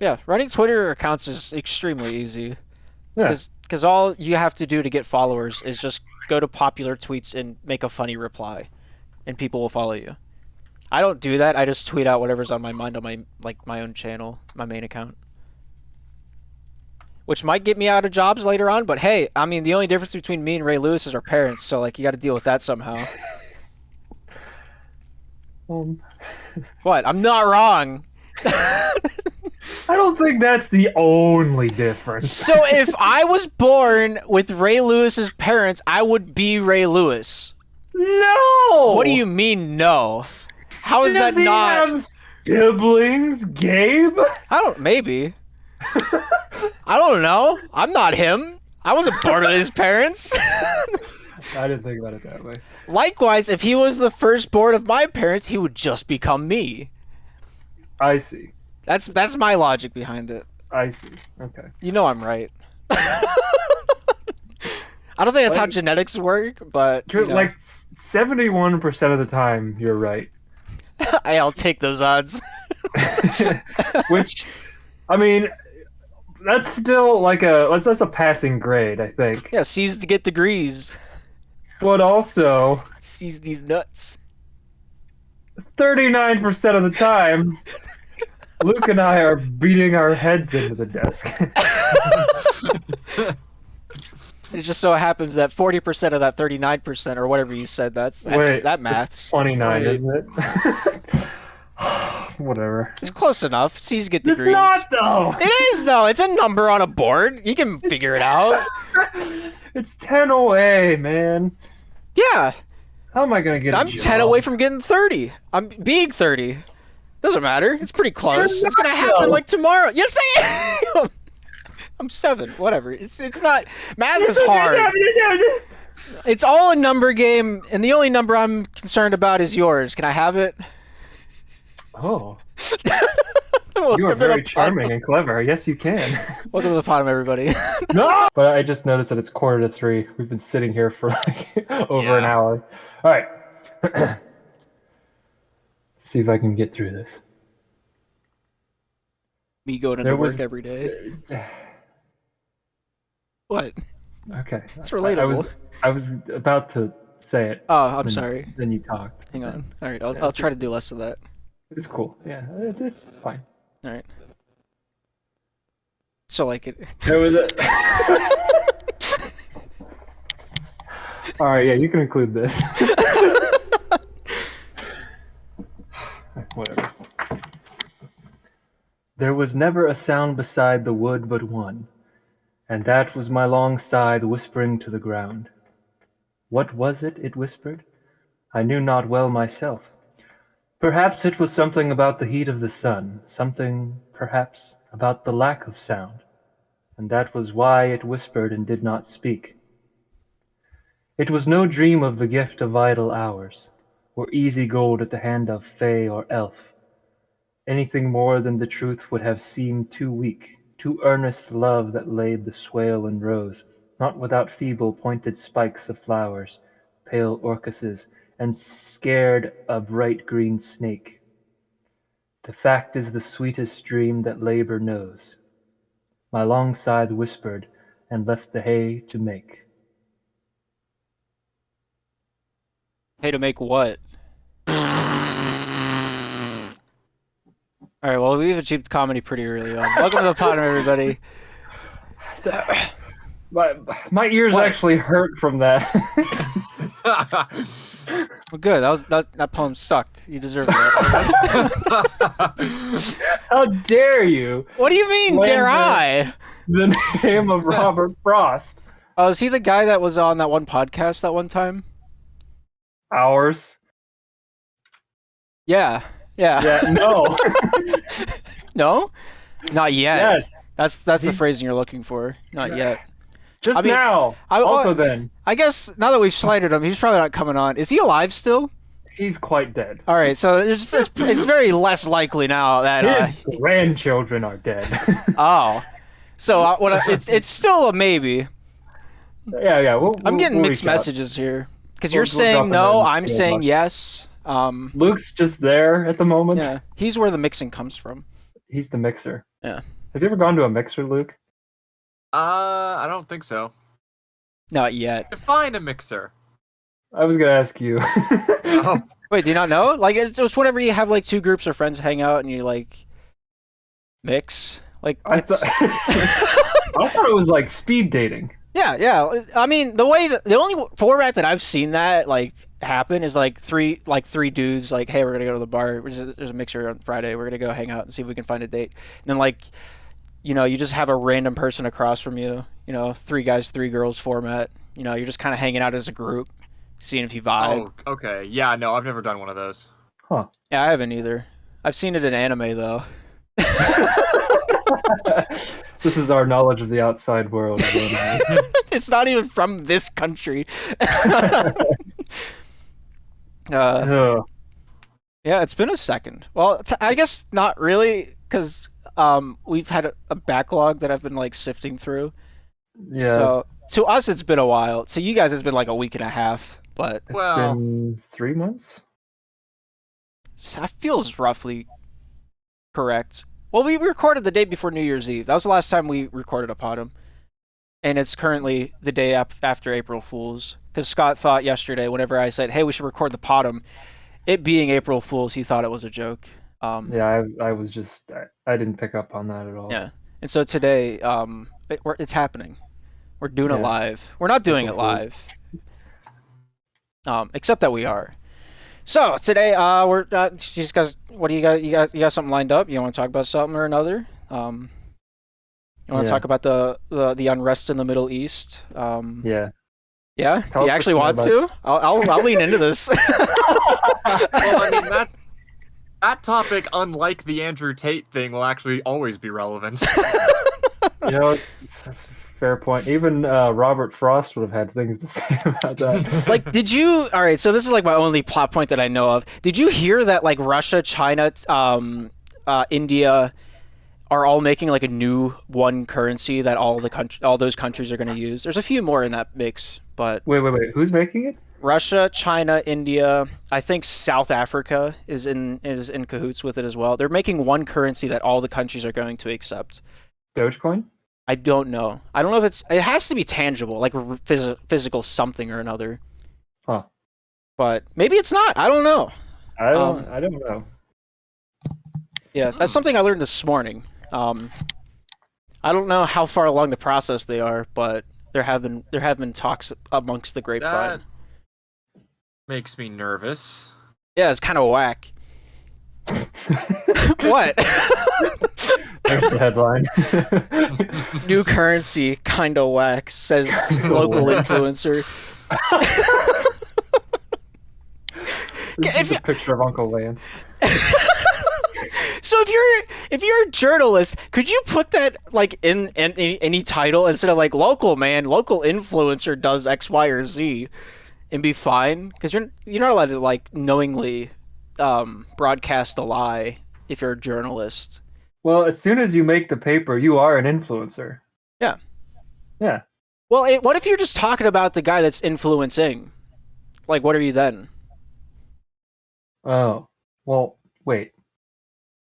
Yeah, running Twitter accounts is extremely easy. Yeah. Because all you have to do to get followers is just go to popular tweets and make a funny reply, and people will follow you. I don't do that. I just tweet out whatever's on my mind on my own channel, my main account. Which might get me out of jobs later on, but hey, I mean, the only difference between me and Ray Lewis is our parents, so like you got to deal with that somehow. What? I'm not wrong. I don't think that's the only difference. So if I was born with Ray Lewis's parents, I would be Ray Lewis. No! What do you mean, no? How is that Does he not? have siblings, Gabe? Maybe. I don't know. I'm not him. I wasn't born with his parents. I didn't think about it that way. Likewise, if he was the firstborn of my parents, he would just become me. I see. That's my logic behind it. I see. Okay. You know I'm right. I don't think that's how genetics work, but You're like 71% of the time, you're right. I'll take those odds. Which, I mean, that's still like that's a passing grade, I think. Yeah, C's to get degrees. But also, C's these nuts. 39% of the time, Luke and I are beating our heads into the desk. It just so happens that 40% of that 39%, or whatever you said, that maths. It's 29, isn't it? Whatever. It's close enough. C's get degrees. It's not, though. It is, though. It's a number on a board. You can figure it out. It's 10 away, man. Yeah. How am I going to get a I'm job? 10 away from getting 30. I'm being 30. Doesn't matter. It's pretty close. It's going to happen like tomorrow. Yes, I am. I'm 7. Whatever. It's not. Math is hard. It's all a number game, and the only number I'm concerned about is yours. Can I have it? Oh. You are very charming and clever. Yes, you can. Welcome to the PoDumb, everybody. No! But I just noticed that it's 2:45. We've been sitting here for like over an hour. All right. See if I can get through this. Me going to work every day. What? Okay. It's relatable. I was about to say it. Oh, I'm sorry. Then you talked. Hang on. All right, I'll try to do less of that. It's cool. Yeah, it's fine. All right. So like it. There was a. All right. Yeah, you can include this. Whatever. There was never a sound beside the wood but one, and that was my long scythe whispering to the ground. What was it? It whispered. I knew not well myself. Perhaps it was something about the heat of the sun, something, perhaps, about the lack of sound, and that was why it whispered and did not speak. It was no dream of the gift of idle hours, or easy gold at the hand of fay or elf. Anything more than the truth would have seemed too weak, too earnest love that laid the swale and rose, not without feeble pointed spikes of flowers, pale orchises, and scared a bright green snake. The fact is the sweetest dream that labor knows. My long scythe whispered and left the hay to make. Hey, to make what? All right. Well, we've achieved comedy pretty early on. Welcome to the PoDumb, everybody. My ears actually hurt from that. Well, good. That poem sucked. You deserve that. How dare you? What do you mean, dare I? The name of Robert Frost. Oh, is he the guy that was on that one podcast that one time? Ours. Yeah. No. No? Not yet. Yes. That's the phrasing you're looking for. Not yet. Just now. Then. I guess now that we've slighted him, he's probably not coming on. Is he alive still? He's quite dead. All right, so it's very less likely now that his grandchildren are dead. Oh, so it's still a maybe. Yeah. I'm getting mixed messages here because you're saying no, I'm saying yes. Luke's just there at the moment. Yeah, he's where the mixing comes from. He's the mixer. Yeah. Have you ever gone to a mixer, Luke? I don't think so. Not yet. Define a mixer. I was gonna ask you. Oh, Wait, do you not know? Like, it's whenever you have like two groups of friends hang out and you like mix. Like, I thought it was like speed dating. yeah. I mean, the only format that I've seen that like happen is like three dudes like, hey, we're gonna go to the bar. There's a mixer on Friday. We're gonna go hang out and see if we can find a date. And then like, you know, you just have a random person across from you. You know, 3 guys, 3 girls format. You know, you're just kind of hanging out as a group, seeing if you vibe. oh, okay. Yeah, no, I've never done one of those. Huh. Yeah, I haven't either. I've seen it in anime though. This is our knowledge of the outside world. It's not even from this country. Ugh. Yeah, it's been a second. Well, I guess not really, because we've had a backlog that I've been like sifting through. Yeah. So to us, it's been a while. To you guys, it's been like a week and a half. But It's Well- been 3 months. that feels roughly correct. Well, we recorded the day before New Year's Eve. That was the last time we recorded a PoDumb. And it's currently the day after April Fool's. Because Scott thought yesterday, whenever I said, hey, we should record the PoDumb, it being April Fool's, he thought it was a joke. Yeah, I was just I didn't pick up on that at all. Yeah. And so today, it's happening. We're doing it Yeah. live. We're not doing it April live. Except that we are. So today, we're just guys. What do you got? You got something lined up? You want to talk about something or another? You want to Yeah. talk about the unrest in the Middle East? Yeah. Yeah. Tell Do you us actually what want you to? I'll lean into this. Well, I mean that topic, unlike the Andrew Tate thing, will actually always be relevant. You know, that's a fair point. Even Robert Frost would have had things to say about that. Like, did you? All right. So this is like my only plot point that I know of. Did you hear that like Russia, China, India are all making like a new one currency that all those countries are going to use? There's a few more in that mix, but Wait. Who's making it? Russia, China, India, I think South Africa is in cahoots with it as well. They're making one currency that all the countries are going to accept. Dogecoin? I don't know. I don't know if it has to be tangible, like physical something or another. Huh. But maybe it's not. I don't know. I don't know. Yeah, that's something I learned this morning. I don't know how far along the process they are, but there have been talks amongst the grapevine. That makes me nervous. Yeah, it's kind of whack. What? There's the headline. New currency, kind of whack, says local influencer. This is a picture of Uncle Lance. So if you're a journalist, could you put that like in any title instead of like local influencer does X, Y, or Z, and be fine? Because you're not allowed to like knowingly broadcast a lie if you're a journalist. Well, as soon as you make the paper, you are an influencer. Yeah. Yeah. Well, what if you're just talking about the guy that's influencing? Like, what are you then? Oh. Well, wait.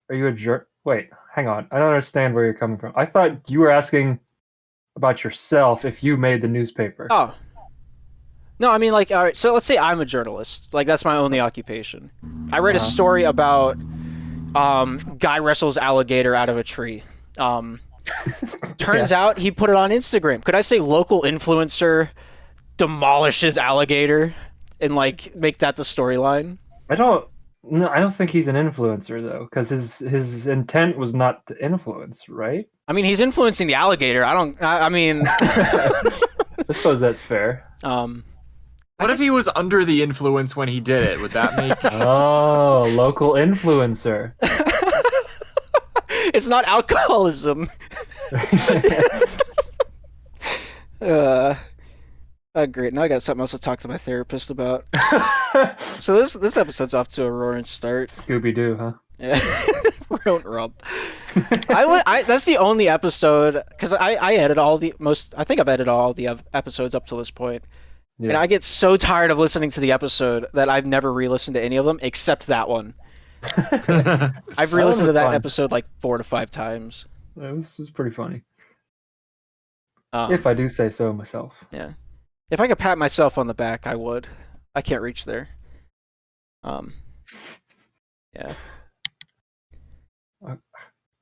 Are you a jerk? Wait, hang on. I don't understand where you're coming from. I thought you were asking about yourself if you made the newspaper. Oh. No, I mean, like, all right, so let's say I'm a journalist. Like, that's my only occupation. I read a story about guy wrestles alligator out of a tree. Turns out he put it on Instagram. Could I say local influencer demolishes alligator and, like, make that the storyline? I don't think he's an influencer though, because his intent was not to influence, right? I mean, he's influencing the alligator. I mean... I suppose that's fair. What if he was under the influence when he did it? Would that make... Oh, local influencer. It's not alcoholism. Great. Now I got something else to talk to my therapist about. So this episode's off to a roaring start. Scooby-Doo, huh? Yeah. Don't rub. That's the only episode, because I edit I think I've edited all the episodes up to this point. Yeah. And I get so tired of listening to the episode that I've never re-listened to any of them except that one. I've re-listened to that fun. episode like 4 to 5 times. This was pretty funny. Um, If I do say so myself. Yeah. If I could pat myself on the back, I would. I can't reach there. Yeah.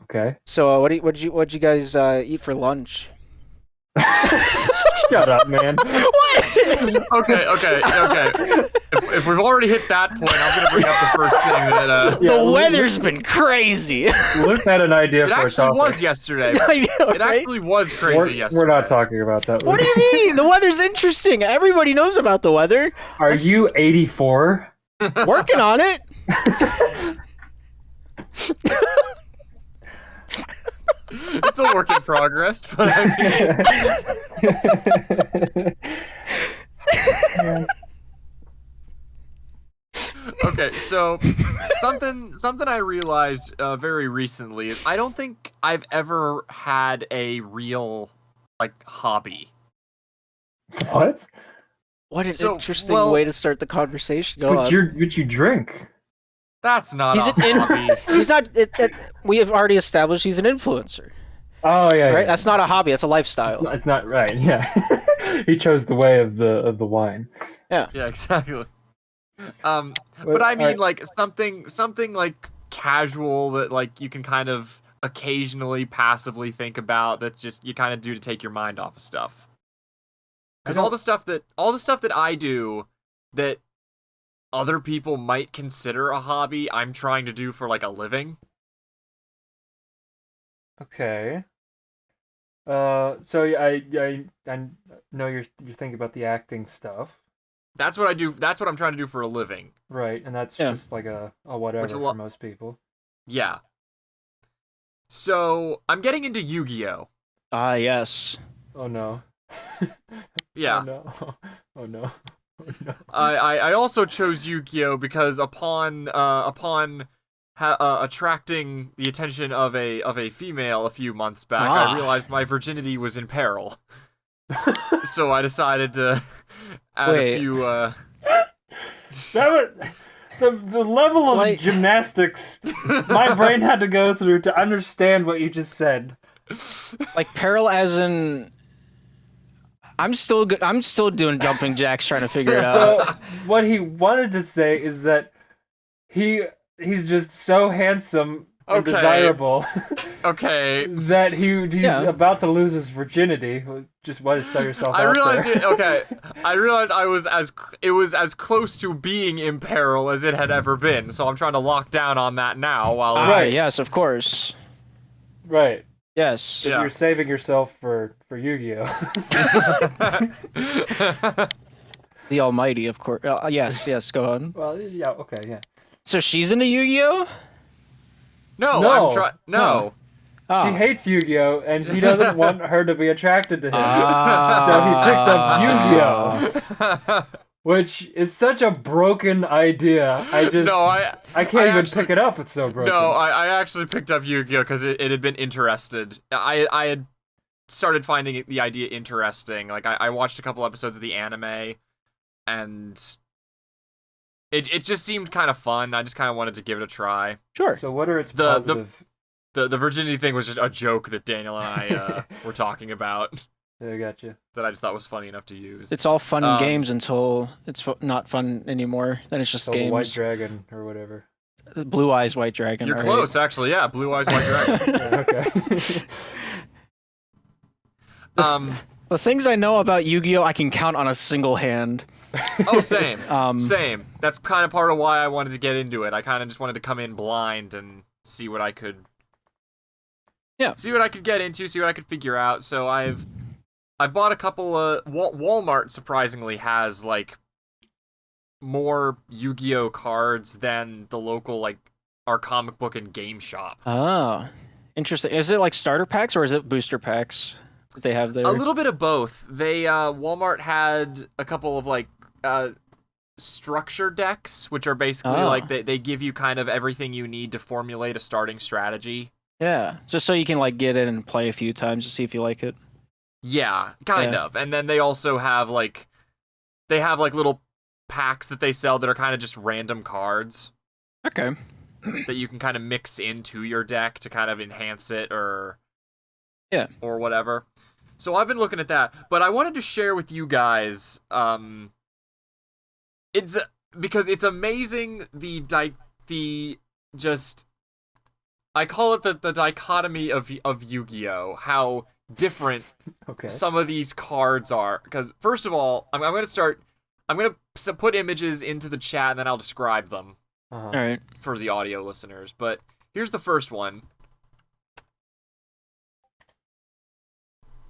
Okay. So, what'd you guys eat for lunch? Shut up, man. What? Okay. If we've already hit that point, I'm gonna bring up the first thing that The weather's been crazy. Luke had an idea it for a actually topic. was yesterday. I know, It right? actually was crazy We're yesterday. not talking about that. What do you mean? The weather's interesting. Everybody knows about the weather. Are you 84? Working on it. It's a work in progress, but I mean, okay. So something I realized very recently is I don't think I've ever had a real hobby. What? What an So, interesting well- way to start the conversation. Go But on. you drink. That's not He's a an hobby. He's not. We have already established he's an influencer, Oh yeah. right? yeah. That's not a hobby. That's a lifestyle. It's not right. Yeah. He chose the way of the wine. Yeah, exactly. But I mean, like something like casual that like you can kind of occasionally passively think about that just you kind of do to take your mind off of stuff. Because all the stuff that I do that other people might consider a hobby, I'm trying to do for like a living. Okay. So I know you're thinking about the acting stuff, That's what I do. That's what I'm trying to do for a living. right? And that's Yeah. just like a whatever Which a for lot- most people. Yeah. So I'm getting into Yu-Gi-Oh. Ah, yes. Oh no. Yeah. Oh no. Oh no. Oh no. I also chose Yugioh because upon attracting the attention of a female a few months back, Ah. I realized my virginity was in peril. So I decided to add Wait. a few. That was, the level of Like- gymnastics my brain had to go through to understand what you just said. Like peril, as in. I'm still doing jumping jacks, trying to figure it out. So what he wanted to say is that he's just so handsome and Okay. desirable Okay. that he's Yeah. about to lose his virginity. Just want to sell yourself I out realized there. it. Okay, I realized it was as close to being in peril as it had ever been. So I'm trying to lock down on that now. While Ah, Right. yes, of course. Right. Yes. Yeah. You're saving yourself for Yu-Gi-Oh. The Almighty, of course. Yes. Go on. Well, yeah, okay, yeah. So she's into Yu-Gi-Oh. no, No. I'm trying. No. Oh. She hates Yu-Gi-Oh, and he doesn't want her to be attracted to him. Ah. So he picked up Yu-Gi-Oh, which is such a broken idea. I can't even actually- pick it up. It's so broken. No, I actually picked up Yu-Gi-Oh because it had been interested. I had started finding the idea interesting. Like I watched a couple episodes of the anime, and it just seemed kind of fun. I just kind of wanted to give it a try. Sure. So what are its The- positive? The virginity thing was just a joke that Daniel and I were talking about I got you. that I just thought was funny enough to use. It's all fun and Um, games until it's not fun anymore. Then it's just So the games. White Dragon or whatever. Blue Eyes White Dragon. You're all close, actually. Yeah, Blue Eyes White Dragon. Yeah, okay. The things I know about Yu-Gi-Oh, I can count on a single hand. Oh, same. Um, Same. That's kind of part of why I wanted to get into it. I kind of just wanted to come in blind and see what I could. Yeah. See what I could get into. See what I could figure out. So I bought a couple of Walmart. Surprisingly, has like more Yu-Gi-Oh cards than the local our comic book and game shop. Oh, interesting. Is it like starter packs or is it booster packs that they have there? A little bit of both. They Walmart had a couple of structure decks, which are basically Oh. like they give you kind of everything you need to formulate a starting strategy. Yeah, just so you can like get in and play a few times to see if you like it. Yeah, kind Yeah. of. And then they also have little packs that they sell that are kind of just random cards. Okay. that you can kind of mix into your deck to kind of enhance it or whatever. So I've been looking at that, but I wanted to share with you guys. It's because it's amazing I call it the dichotomy of Yu-Gi-Oh! How different some of these cards are. Because first of all, I'm going to put images into the chat and then I'll describe them. All right. For the audio listeners. But here's the first one.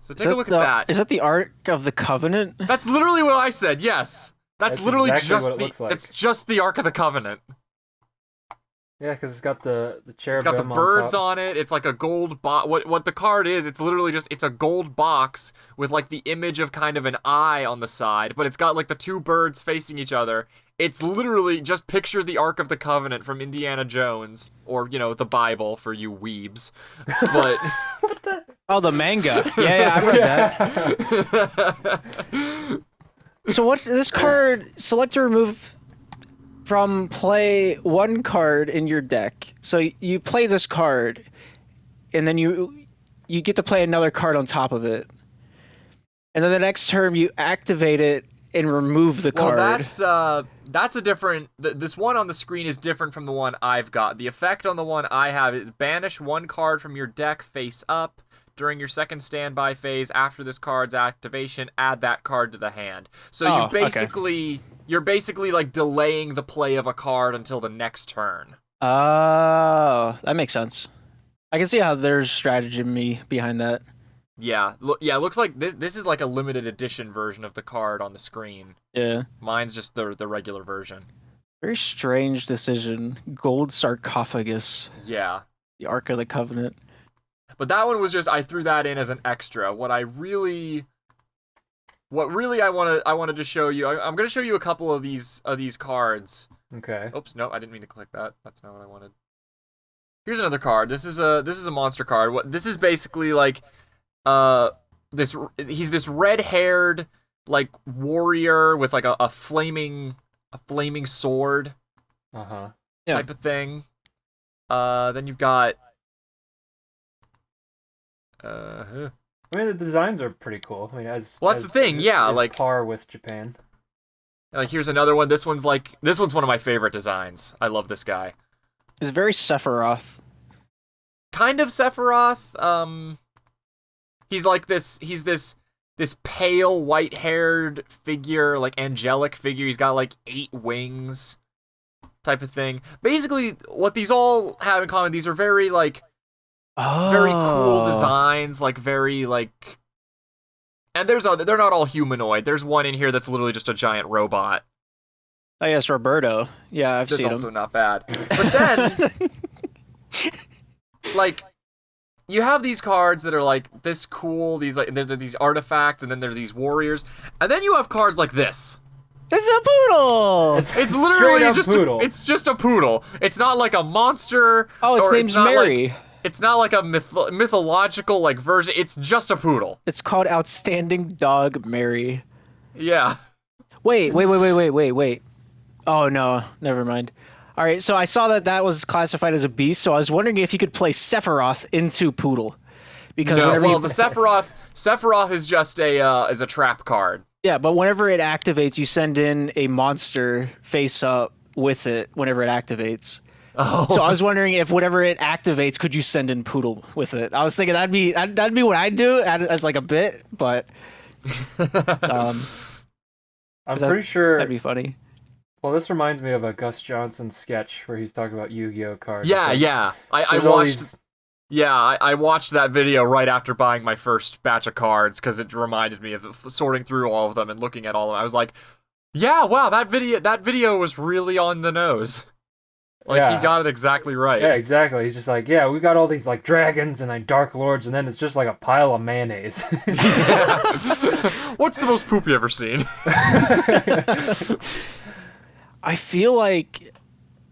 So take a look at that. Is that the Ark of the Covenant? That's literally what I said. Yes. That's literally exactly that's just the Ark of the Covenant. Yeah, because it's got the cherubim. It's got the birds on it. It's like a gold box. What the card is? It's literally it's a gold box with like the image of kind of an eye on the side, but it's got like the two birds facing each other. It's literally just picture the Ark of the Covenant from Indiana Jones, or the Bible for you weebs. But oh, the manga. Yeah, I read that. So what? This card, select or remove from play one card in your deck. So you play this card, and then you get to play another card on top of it. And then the next turn you activate it and remove the card. Well, that's a different. This one on the screen is different from the one I've got. The effect on the one I have is banish one card from your deck face up. During your second standby phase, after this card's activation, add that card to the hand. So you're basically like delaying the play of a card until the next turn. Oh, that makes sense. I can see how there's strategy behind that. Yeah, it looks like this is like a limited edition version of the card on the screen. Yeah. Mine's just the regular version. Very strange decision. Gold sarcophagus. Yeah. The Ark of the Covenant. But that one was just, I threw that in as an extra. What really I wanted to show you, I'm going to show you a couple of these this Okay. Oops, no, I didn't mean to click that. That's not what I wanted. Here's another card. This is a monster card. This is basically like he's this red-haired like warrior with like a flaming sword. Type of thing. Then you've got I mean, the designs are pretty cool. I mean, that's the thing, yeah, like par with Japan. Like here's another one. This one's one of my favorite designs. I love this guy. It's very Sephiroth. Kind of Sephiroth. He's like this pale white-haired figure, like angelic figure. He's got like 8 wings, type of thing. Basically, what these all have in common, these are very like. Very cool designs, like very like, and they're not all humanoid. There's one in here that's literally just a giant robot. Oh yes, Roberto. Yeah, I've seen him. That's also not bad. But then, like, you have these cards that are like this cool. These like they're these artifacts, and then there are these warriors, and then you have cards like this. It's a poodle. It's literally just it's just a poodle. It's not like a monster. Oh, its name's Mary. It's not like a mythological like version. It's just a poodle. It's called Outstanding Dog Mary. Yeah. Wait. Oh no, never mind. All right, so I saw that was classified as a beast. So I was wondering if you could play Sephiroth into poodle, because the Sephiroth is just a trap card. Yeah, but whenever it activates, you send in a monster face up with it. Whenever it activates. Oh. So I was wondering if whenever it activates, could you send in poodle with it? I was thinking that'd be what I'd do as like a bit, but I'm pretty sure that'd be funny. Well, this reminds me of a Gus Johnson sketch where he's talking about Yu-Gi-Oh cards. Yeah. I watched. Yeah, I watched that video right after buying my first batch of cards because it reminded me of sorting through all of them and looking at all of them. I was like, yeah, wow, that video was really on the nose. Like, he got it exactly right. Yeah, exactly. He's just like, yeah, we got all these, like, dragons and, like, dark lords, and then it's just, like, a pile of mayonnaise. What's the most poop you ever seen? I feel like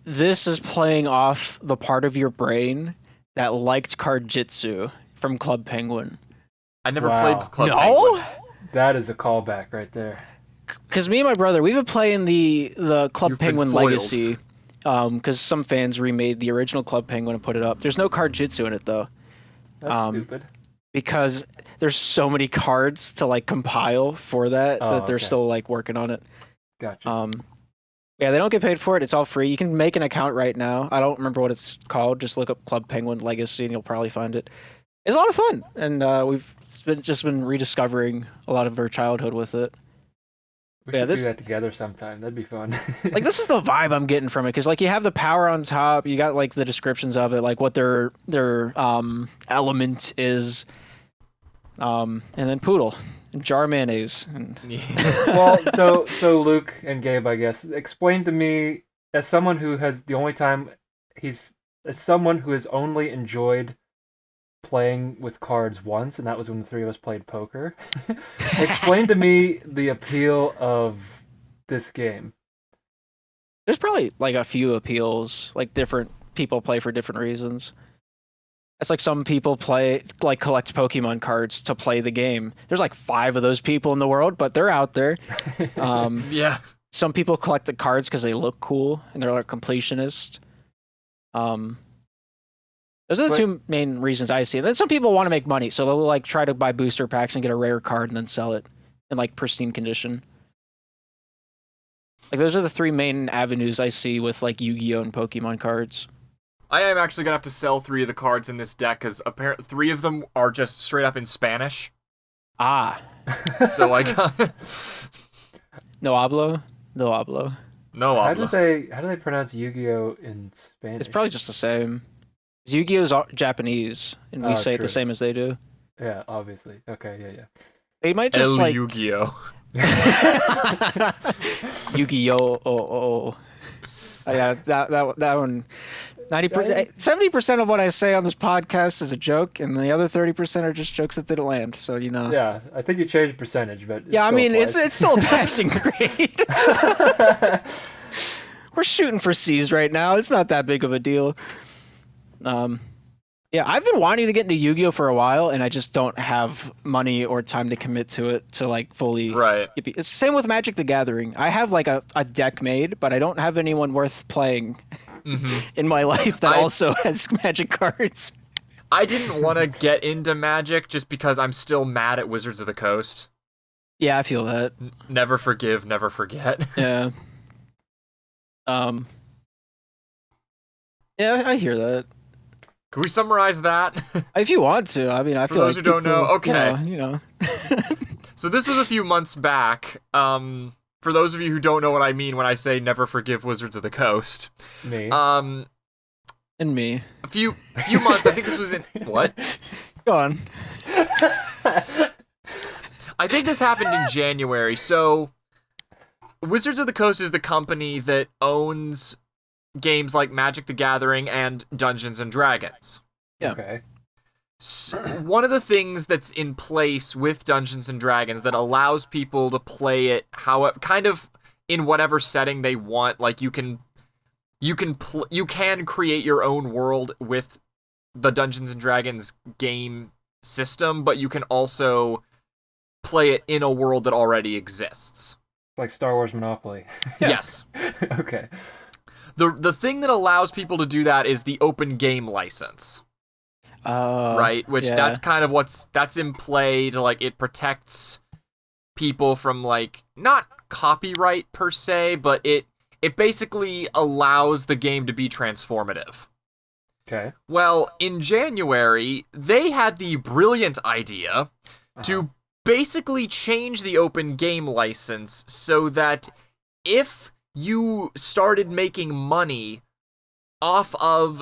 this is playing off the part of your brain that liked Cardjitsu from Club Penguin. I never played Club Penguin. That is a callback right there. Because me and my brother, we've been playing the Club Penguin Legacy. because some fans remade the original Club Penguin and put it up. There's no card jitsu in it though. That's stupid. Because there's so many cards to like compile for that they're still like working on it. Gotcha. Yeah, they don't get paid for it. It's all free. You can make an account right now. I don't remember what it's called. Just look up Club Penguin Legacy and you'll probably find it. It's a lot of fun, and we've just been rediscovering a lot of our childhood with it. We should do that together sometime. That'd be fun. Like, this is the vibe I'm getting from it, because like you have the power on top, you got like the descriptions of it, like what their element is, and then poodle and jar mayonnaise. And... Well, so Luke and Gabe, I guess, explain to me, as someone who has only enjoyed playing with cards once, and that was when the three of us played poker. Explain to me the appeal of this game. There's probably like a few appeals, like different people play for different reasons. It's like some people collect Pokemon cards to play the game. There's like 5 of those people in the world, but they're out there. Yeah. Some people collect the cards because they look cool and they're like completionist. Those are the 2 main reasons I see. And then some people want to make money, so they'll like try to buy booster packs and get a rare card and then sell it in like pristine condition. Like, those are the 3 main avenues I see with like Yu-Gi-Oh and Pokemon cards. I am actually gonna have to sell 3 of the cards in this deck because apparently 3 of them are just straight up in Spanish. Ah. So like, no hablo. No hablo. No hablo. How do they pronounce Yu-Gi-Oh in Spanish? It's probably just the same. Yu-Gi-Oh's Japanese, and we say it the same as they do. Yeah, obviously. Okay, yeah. They might just like Yugioh. Yugioh. Yeah, that one. 70% of what I say on this podcast is a joke, and the other 30% are just jokes that didn't land. So you know. Yeah, I think you changed percentage, but yeah, I mean it's still a passing grade. We're shooting for C's right now. It's not that big of a deal. Yeah, I've been wanting to get into Yu-Gi-Oh for a while, and I just don't have money or time to commit to it to like fully. Right. It's the same with Magic the Gathering. I have like a deck made, but I don't have anyone worth playing in my life that also has Magic cards. I didn't want to get into Magic just because I'm still mad at Wizards of the Coast. Yeah, I feel that. Never forgive, never forget. Yeah. Yeah, I hear that. Can we summarize that? If you want to. I mean, I feel like for those who don't know, okay. You know. So this was a few months back. For those of you who don't know what I mean when I say never forgive Wizards of the Coast. Me. And me. A few months. I think this was in what? Go on. I think this happened in January. So Wizards of the Coast is the company that owns games like Magic the Gathering and Dungeons and Dragons. Yeah. Okay. So one of the things that's in place with Dungeons and Dragons that allows people to play it kind of in whatever setting they want, like you can create your own world with the Dungeons and Dragons game system, but you can also play it in a world that already exists. Like Star Wars Monopoly. Yes. Okay. The thing that allows people to do that is the open game license. Right? Which that's kind of that's in play to like, it protects people from like, not copyright per se, but it basically allows the game to be transformative. Okay. Well, in January, they had the brilliant idea to basically change the open game license so that if you started making money off of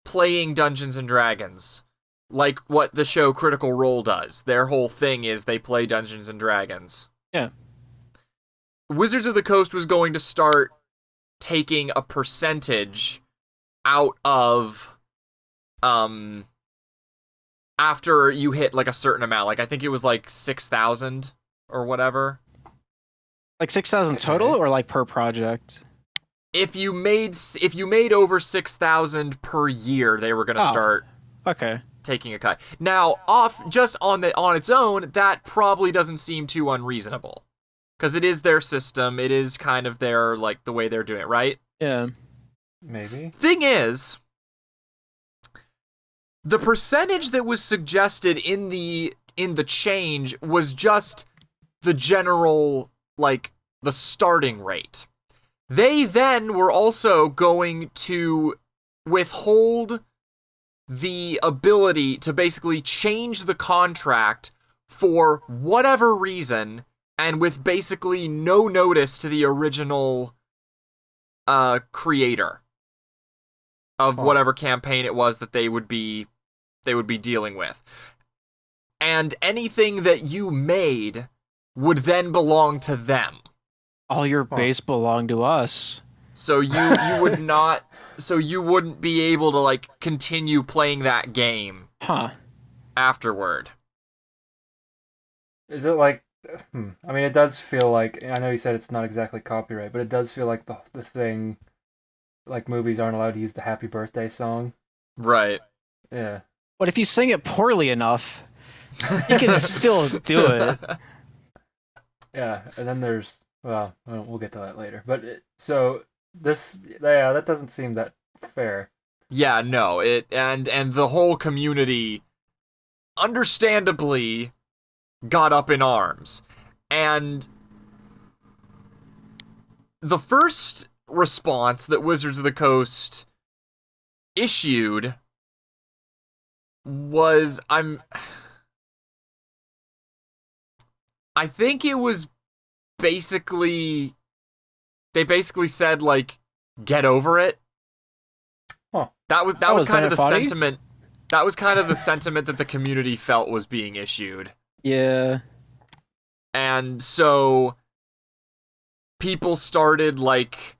playing Dungeons and Dragons, like what the show Critical Role does. Their whole thing is they play Dungeons and Dragons. Yeah. Wizards of the Coast was going to start taking a percentage out of after you hit like a certain amount. Like I think it was like 6,000 or whatever. Like 6,000 total, or like per project? If you made over 6,000 per year, they were going to start taking a cut. Now, on its own, that probably doesn't seem too unreasonable, because it is their system. It is kind of their, like, the way they're doing it, right? Yeah. Maybe. Thing is, the percentage that was suggested in the change was just the general, like, the starting rate. They then were also going to withhold the ability to basically change the contract for whatever reason, and with basically no notice to the original creator of whatever campaign it was that they would be dealing with. And anything that you made would then belong to them. All your base belonged to us. So you would not, so you wouldn't be able to, like, continue playing that game afterward. Is it like, I mean, it does feel like, I know you said it's not exactly copyright, but it does feel like the thing, like, movies aren't allowed to use the happy birthday song. Right. Yeah. But if you sing it poorly enough, you can still do it. Yeah, and then there's, well, we'll get to that later. But so this, yeah, that doesn't seem that fair. Yeah, no, and the whole community understandably got up in arms. And the first response that Wizards of the Coast issued was, I think it was basically, they basically said, like, get over it. Huh. That was kind of the sentiment. That was kind of the sentiment that the community felt was being issued. Yeah. And so people started, like,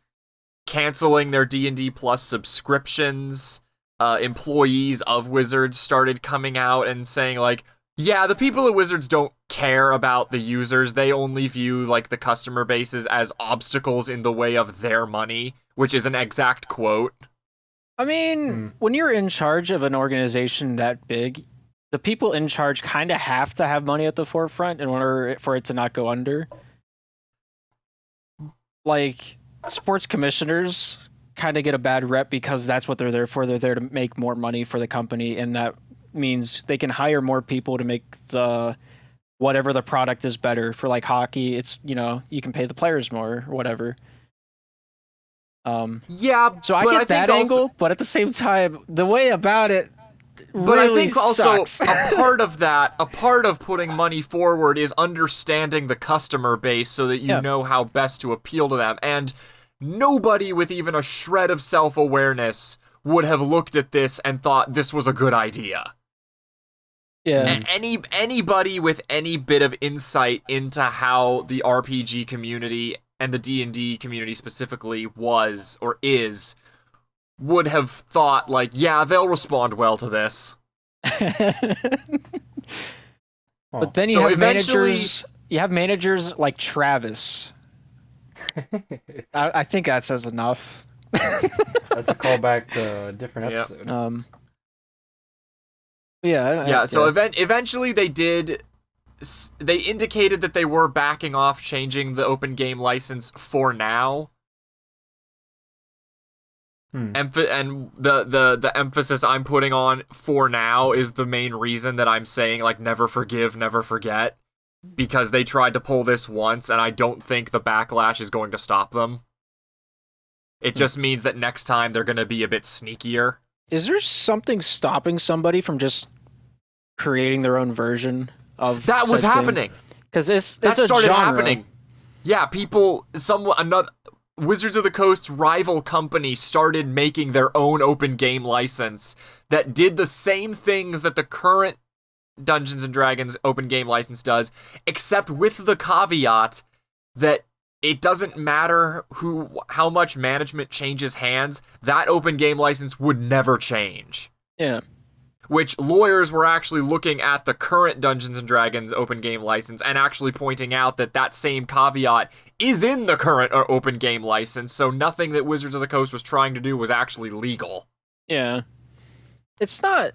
canceling their D&D Plus subscriptions. Employees of Wizards started coming out and saying, like, yeah, the people at Wizards don't care about the users. They only view, like, the customer bases as obstacles in the way of their money, which is an exact quote. I mean, when you're in charge of an organization that big, the people in charge kind of have to have money at the forefront in order for it to not go under. Like, sports commissioners kind of get a bad rep because that's what they're there for. They're there to make more money for the company, and that means they can hire more people to make the whatever the product is better. For, like, hockey, it's, you know, you can pay the players more or whatever. Yeah, so I get that angle, but at the same time, the way about it really sucks. Also a part of that, a part of putting money forward is understanding the customer base so that you know how best to appeal to them. And nobody with even a shred of self-awareness would have looked at this and thought this was a good idea. Yeah. Anybody with any bit of insight into how the RPG community and the D&D community specifically was or is would have thought, like, yeah, they'll respond well to this. But then you have managers. You have managers like Travis. I think that says enough. That's a callback to a different episode. Eventually they did. They indicated that they were backing off changing the open game license for now. And the emphasis I'm putting on for now is the main reason that I'm saying, like, never forgive, never forget. Because they tried to pull this once, and I don't think the backlash is going to stop them. It just means that next time they're going to be a bit sneakier. Is there something stopping somebody from just creating their own version of that was happening? Because that started happening. Yeah, another Wizards of the Coast's rival company started making their own open game license that did the same things that the current Dungeons & Dragons open game license does, except with the caveat that it doesn't matter how much management changes hands, that open game license would never change. Yeah. Which lawyers were actually looking at the current Dungeons & Dragons open game license and actually pointing out that same caveat is in the current open game license, so nothing that Wizards of the Coast was trying to do was actually legal. Yeah. It's not...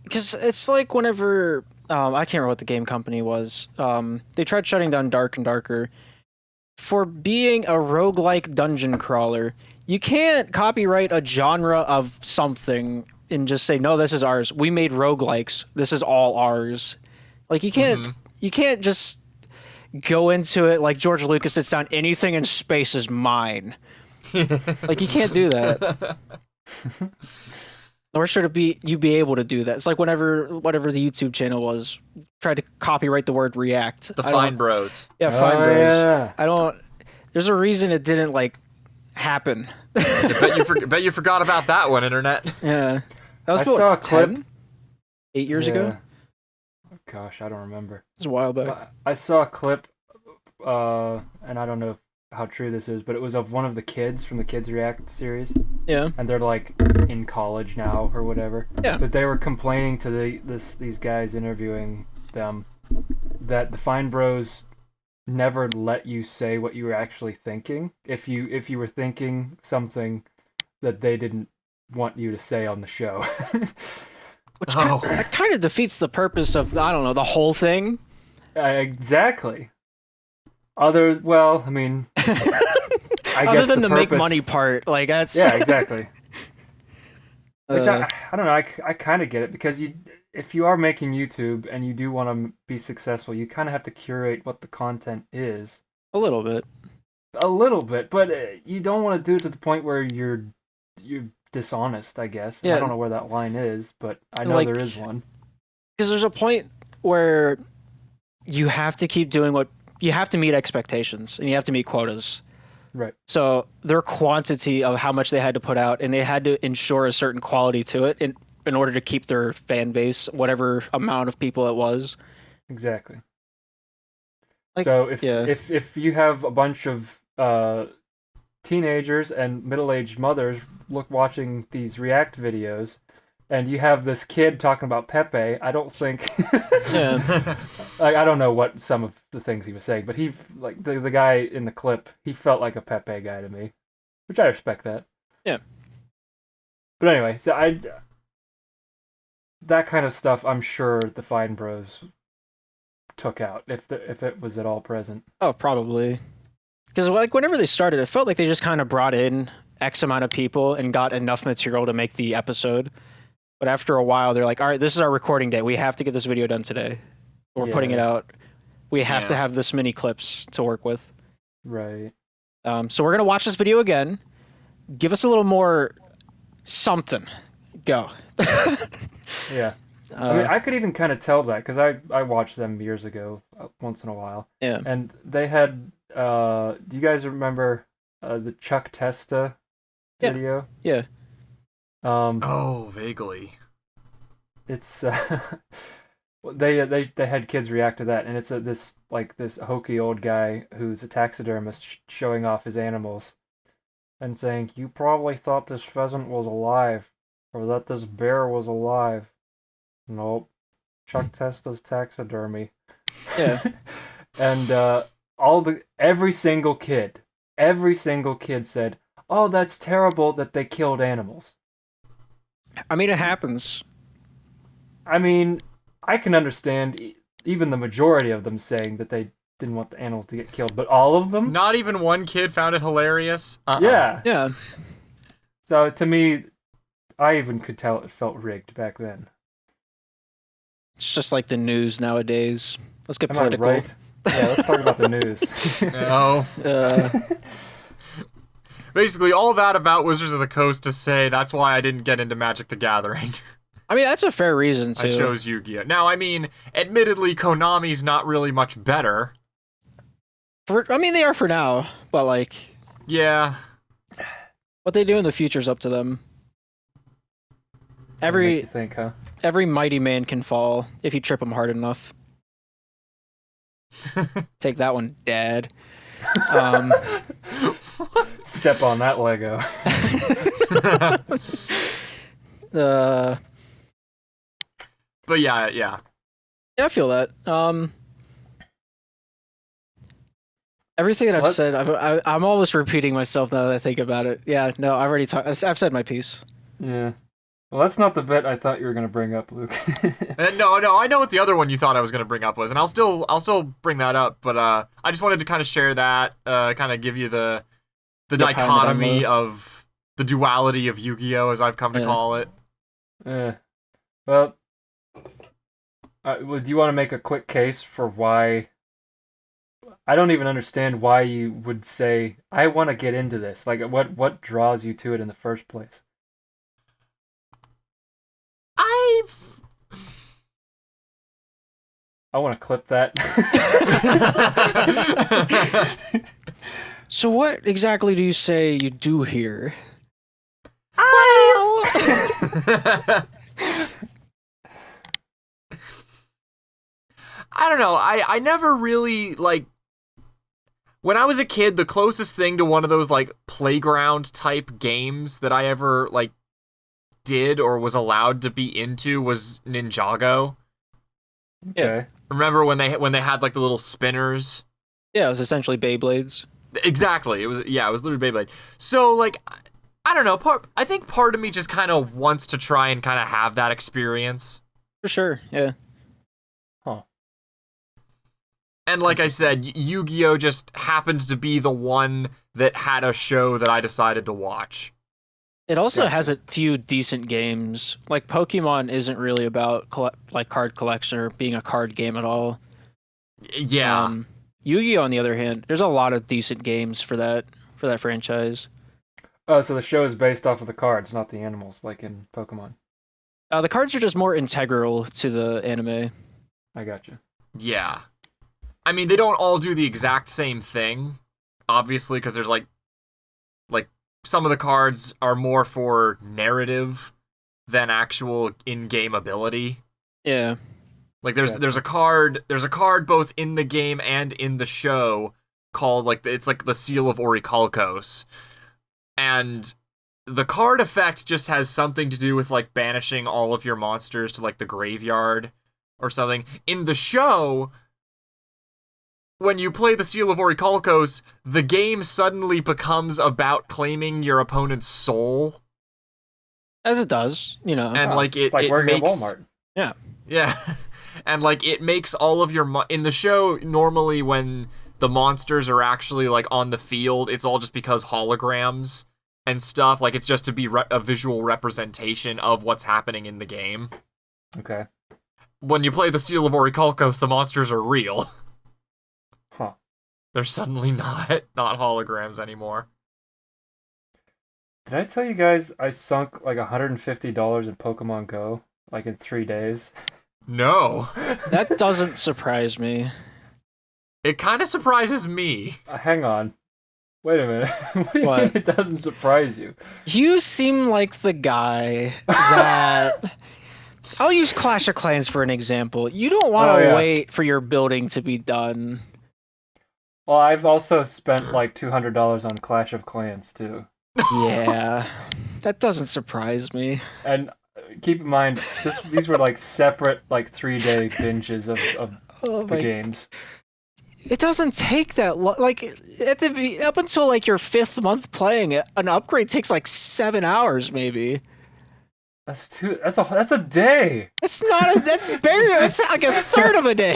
Because it's like whenever... I can't remember what the game company was. They tried shutting down Dark and Darker. For being a roguelike dungeon crawler, You can't copyright a genre of something and just say, no, this is ours. We made roguelikes. This is all ours. Like, you can't just go into it like George Lucas sits down, anything in space is mine. Like, you can't do that. Nor should you be able to do that. It's like whatever the YouTube channel was, tried to copyright the word react. The Fine Bros. Yeah, Fine Bros. Yeah. There's a reason it didn't, like, happen. bet you forgot about that one, internet. Yeah. That was I saw a clip 8 years ago? Gosh, I don't remember. It was a while back. I saw a clip, and I don't know how true this is, but it was of one of the kids from the Kids React series. Yeah. And they're like in college now or whatever. Yeah. But they were complaining to these guys interviewing them that the Fine Bros never let you say what you were actually thinking. If you were thinking something that they didn't want you to say on the show. Which that kind of defeats the purpose of, I don't know, the whole thing. Exactly. Other than the make money part, like that's yeah, exactly. Which I don't know. I kind of get it, because if you are making YouTube and you do want to be successful, you kind of have to curate what the content is. A little bit, but you don't want to do it to the point where you're dishonest, I guess. Yeah. I don't know where that line is, but I know there is one. Because there's a point where you have to keep doing you have to meet expectations and you have to meet quotas. Right. So their quantity of how much they had to put out, and they had to ensure a certain quality to it in order to keep their fan base, whatever amount of people it was. Exactly. Like, so if you have a bunch of teenagers and middle-aged mothers watching these React videos, and you have this kid talking about Pepe, I don't think... I don't know what some of the things he was saying, but he, like, the guy in the clip, he felt like a Pepe guy to me, which I respect that. Yeah. But anyway, so that kind of stuff, I'm sure the Fine Bros took out, if it was at all present. Oh, probably. Because, like, whenever they started, it felt like they just kind of brought in X amount of people and got enough material to make the episode. But after a while, they're like, all right, this is our recording day. We have to get this video done today. We're putting it out. We have to have this many clips to work with. Right. So we're going to watch this video again. Give us a little more something. Go. Yeah. I could even kind of tell that, because I watched them years ago, once in a while. Yeah. And they had, do you guys remember the Chuck Testa video? Yeah. Vaguely. It's they had kids react to that, and it's this hokey old guy who's a taxidermist showing off his animals and saying, "You probably thought this pheasant was alive, or that this bear was alive. Nope, Chuck Testa's taxidermy." Yeah. And every single kid said, "Oh, that's terrible that they killed animals." I mean, it happens. I mean, I can understand even the majority of them saying that they didn't want the animals to get killed, but all of them? Not even one kid found it hilarious? Yeah. Yeah. So to me, I even could tell it felt rigged back then. It's just like the news nowadays. Let's get political. Right? Yeah, let's talk about the news. No. Basically, all that about Wizards of the Coast to say that's why I didn't get into Magic the Gathering. I mean, that's a fair reason, too. I chose Yu-Gi-Oh! Now, I mean, admittedly, Konami's not really much better. They are for now, but, like... Yeah. What they do in the future's up to them. Makes you think, huh? Every mighty man can fall if you trip him hard enough. Take that one, Dad. Step on that Lego. But yeah. I feel that. Everything that I've said, I'm almost repeating myself now that I think about it. Yeah, no, I've already talked. I've said my piece. Yeah. Well, that's not the bit I thought you were going to bring up, Luke. No, I know what the other one you thought I was going to bring up was, and I'll still bring that up. But I just wanted to kind of share that, kind of give you the dichotomy of The duality of Yu-Gi-Oh, as I've come to call it. Well, do you want to make a quick case for why? I don't even understand why you would say, I want to get into this. Like, what draws you to it in the first place? I want to clip that. So what exactly do you say you do here? I don't know. I never really, like, when I was a kid, the closest thing to one of those, like, playground type games that I ever, like, did or was allowed to be into was Ninjago. Okay. Remember when they had, like, the little spinners? Yeah, it was essentially Beyblades. Exactly. It was literally Beyblade. So, like, I don't know. I think part of me just kind of wants to try and kind of have that experience. For sure, yeah. Huh. And like I said, Yu-Gi-Oh just happened to be the one that had a show that I decided to watch. It also has a few decent games. Like, Pokemon isn't really about card collection or being a card game at all. Yeah. Yu-Gi-Oh, on the other hand, there's a lot of decent games for that franchise. Oh, so the show is based off of the cards, not the animals, like in Pokemon. The cards are just more integral to the anime. I gotcha. Yeah. I mean, they don't all do the exact same thing, obviously, because there's like some of the cards are more for narrative than actual in-game ability. Yeah. Like there's a card both in the game and in the show called it's like the Seal of Orichalcos. And the card effect just has something to do with like banishing all of your monsters to like the graveyard or something. In the show, when you play the Seal of Orichalcos, the game suddenly becomes about claiming your opponent's soul. As it does, you know. And like it's like working makes, at Walmart. Yeah. Yeah. And like it makes all of your in the show, normally when the monsters are actually like on the field, it's all just because holograms and stuff. Like it's just to be a visual representation of what's happening in the game. Okay. When you play the Seal of Orichalcos, the monsters are real. Huh. They're suddenly not holograms anymore. Did I tell you guys I sunk like $150 in Pokemon Go like in 3 days? No. That doesn't surprise me. It kind of surprises me. Hang on. Wait a minute. What do you mean it doesn't surprise you? You seem like the guy that... I'll use Clash of Clans for an example. You don't want to wait for your building to be done. Well, I've also spent like $200 on Clash of Clans too. Yeah. That doesn't surprise me. And keep in mind, these were like separate, like 3-day binges of the games. It doesn't take that long. Like up until like your 5th month playing it, an upgrade takes like 7 hours, maybe. That's a day. That's not. That's like a third of a day.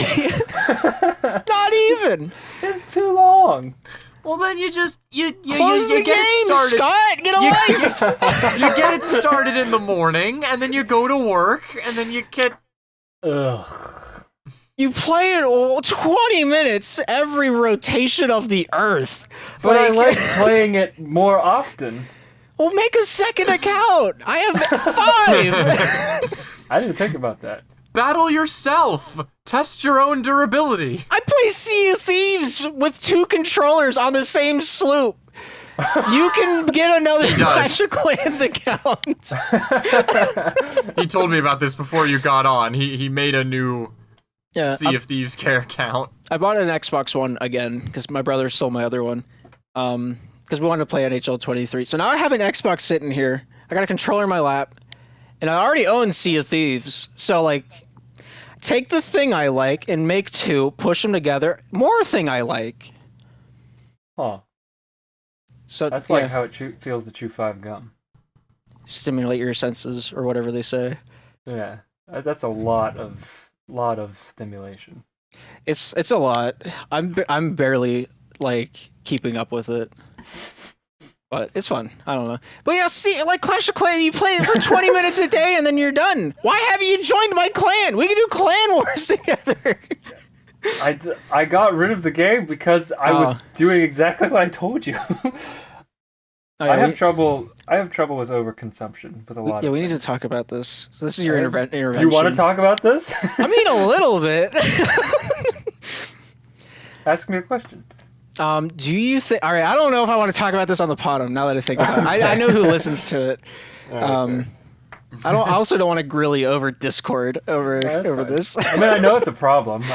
Not even. It's too long. Well, then you close the get game, it started. Scott. Get a life. You get it started in the morning, and then you go to work, and then you get. Ugh. You play it 20 minutes every rotation of the Earth. But I like playing it more often. Well, make a second account. I have 5. I didn't think about that. Battle yourself. Test your own durability. I play Sea of Thieves with 2 controllers on the same sloop. You can get another Clash of Clans account. He told me about this before you got on. He made a new Sea of Thieves care account. I bought an Xbox One again because my brother stole my other one. Because we wanted to play NHL 23. So now I have an Xbox sitting here. I got a controller in my lap. And I already own Sea of Thieves. So, like, take the thing I like and make 2, push them together. More thing I like. Huh. So that's like how it feels to chew 5 gum. Stimulate your senses, or whatever they say. Yeah. That's a lot of stimulation. It's a lot. I'm barely, like, keeping up with it. But it's fun. I don't know. But yeah, see, like Clash of Clans, you play it for 20 minutes a day and then you're done. Why haven't you joined my clan? We can do clan wars together. I got rid of the game because I was doing exactly what I told you. I have trouble with overconsumption with a lot. Yeah, we need to talk about this. So this is your intervention. Do you want to talk about this? I mean, a little bit. Ask me a question. Do you think? All right, I don't know if I want to talk about this on the PoDumb. Now that I think about it, I know who listens to it. I also don't want to grill you over Discord over this. I mean, I know it's a problem,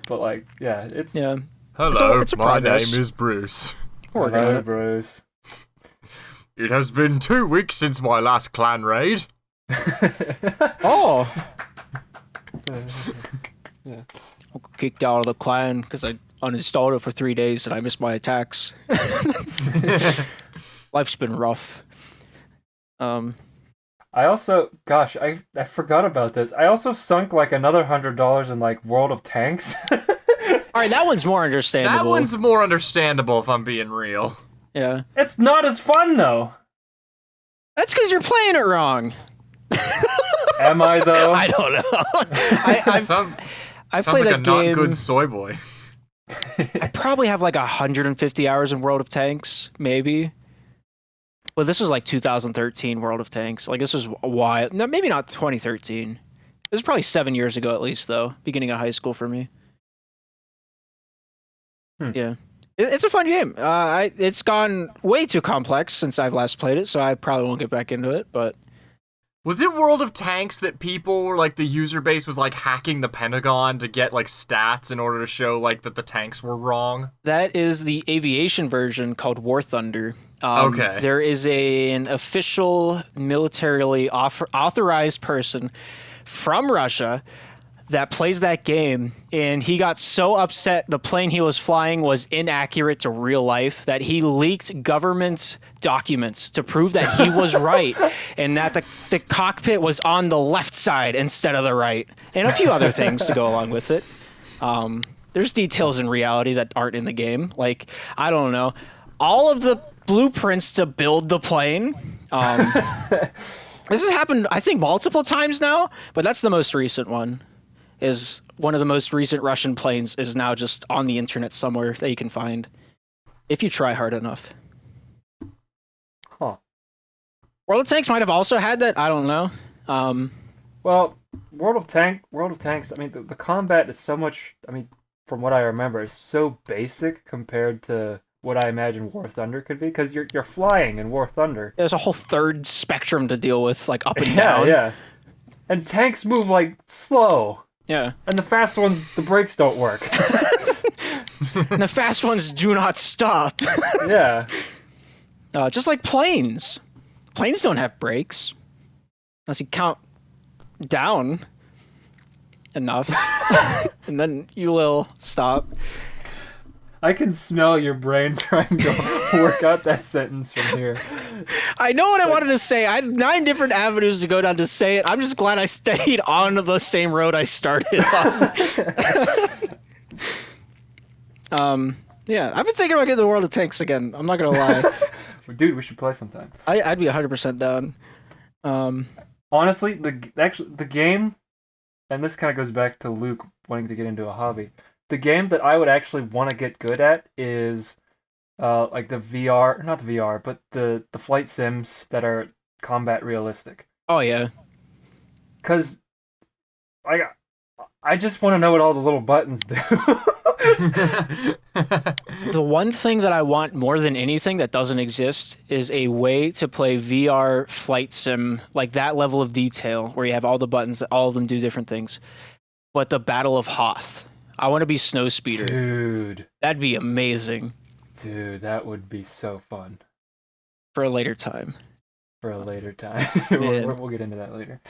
but like, yeah, it's Hello, it's a my progress. name is Bruce. Hello, Bruce. It has been 2 weeks since my last clan raid. Oh. Yeah. I got kicked out of the clan because I uninstalled it for 3 days and I missed my attacks. Life's been rough. I also, gosh, I forgot about this. I also sunk like another $100 in like World of Tanks. All right, that one's more understandable. That one's more understandable if I'm being real. Yeah. It's not as fun though. That's because you're playing it wrong. Am I though? I don't know. I've played like that a game. not good soy boy. I probably have like 150 hours in World of Tanks, maybe. Well, this was like 2013 World of Tanks. Like this was a while. No, maybe not 2013. This was probably 7 years ago at least, though. Beginning of high school for me. Yeah. It's a fun game. It's gone way too complex since I've last played it, so I probably won't get back into it, but... Was it World of Tanks that people were like, the user base was like hacking the Pentagon to get like stats in order to show like that the tanks were wrong? That is the aviation version called War Thunder. Okay. There is an official militarily authorized person from Russia that plays that game, and he got so upset the plane he was flying was inaccurate to real life that he leaked government documents to prove that he was right and that the cockpit was on the left side instead of the right, and a few other things to go along with it. There's details in reality that aren't in the game. Like, I don't know, all of the blueprints to build the plane. This has happened, I think, multiple times now, but that's the most recent one. Is one of the most recent Russian planes is now just on the internet somewhere that you can find if you try hard enough. Huh. World of Tanks might have also had that. I don't know. Well, World of Tanks. I mean, the combat is so much. I mean, from what I remember, is so basic compared to what I imagine War Thunder could be. Because you're flying in War Thunder. There's a whole third spectrum to deal with, like up and down. Yeah. And tanks move like slow. Yeah. And the fast ones, the brakes don't work. And the fast ones do not stop. Yeah. Just like planes. Planes don't have brakes. Unless you count down enough. And then you will stop. I can smell your brain trying to work out that sentence from here. I know what I wanted to say. I had 9 different avenues to go down to say it. I'm just glad I stayed on the same road I started on. Yeah, I've been thinking about getting the World of Tanks again. I'm not gonna lie. Dude, we should play sometime. I'd be 100% down. Honestly, the game, and this kind of goes back to Luke wanting to get into a hobby. The game that I would actually want to get good at is like the VR, not the VR, but the flight sims that are combat realistic. Oh yeah. Cause I just want to know what all the little buttons do. The one thing that I want more than anything that doesn't exist is a way to play VR flight sim, like that level of detail where you have all the buttons that all of them do different things. But the Battle of Hoth. I want to be Snowspeeder. Dude. That'd be amazing. Dude, that would be so fun. For a later time. We'll get into that later.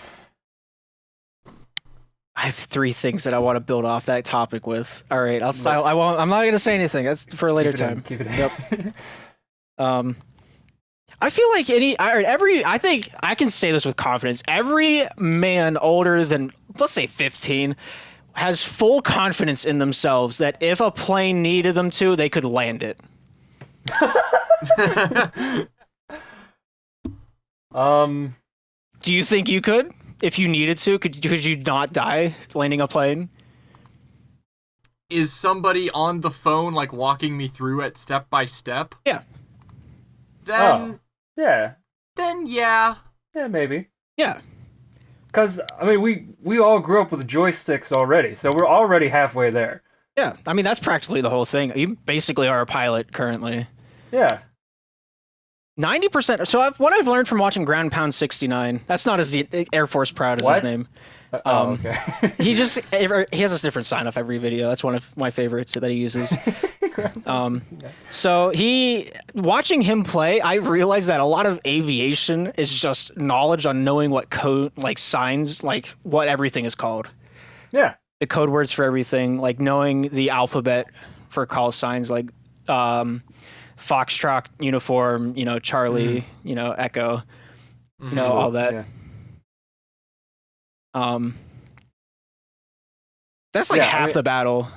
I have 3 things that I want to build off that topic with. All right, I'm not going to say anything. That's for a later time. Keep it in. Yep. I feel like I think I can say this with confidence. Every man older than, let's say 15, has full confidence in themselves that if a plane needed them to, they could land it. Do you think you could, if you needed to? Could you not die landing a plane? Is somebody on the phone like walking me through it step by step? Yeah. Then Yeah. then yeah. Yeah, maybe. Yeah. Because, I mean, we all grew up with joysticks already, so we're already halfway there. Yeah. I mean, that's practically the whole thing. You basically are a pilot currently. Yeah. 90%. So what I've learned from watching Ground Pound 69, that's not as Air Force Proud is his name. Okay. he has a different sign off every video. That's one of my favorites that he uses. So watching him play, I realized that a lot of aviation is just knowledge on knowing what code, like signs, like what everything is called. Yeah. The code words for everything, like knowing the alphabet for call signs, like Foxtrot, uniform, Charlie, Echo, all that. Yeah. That's like half the battle.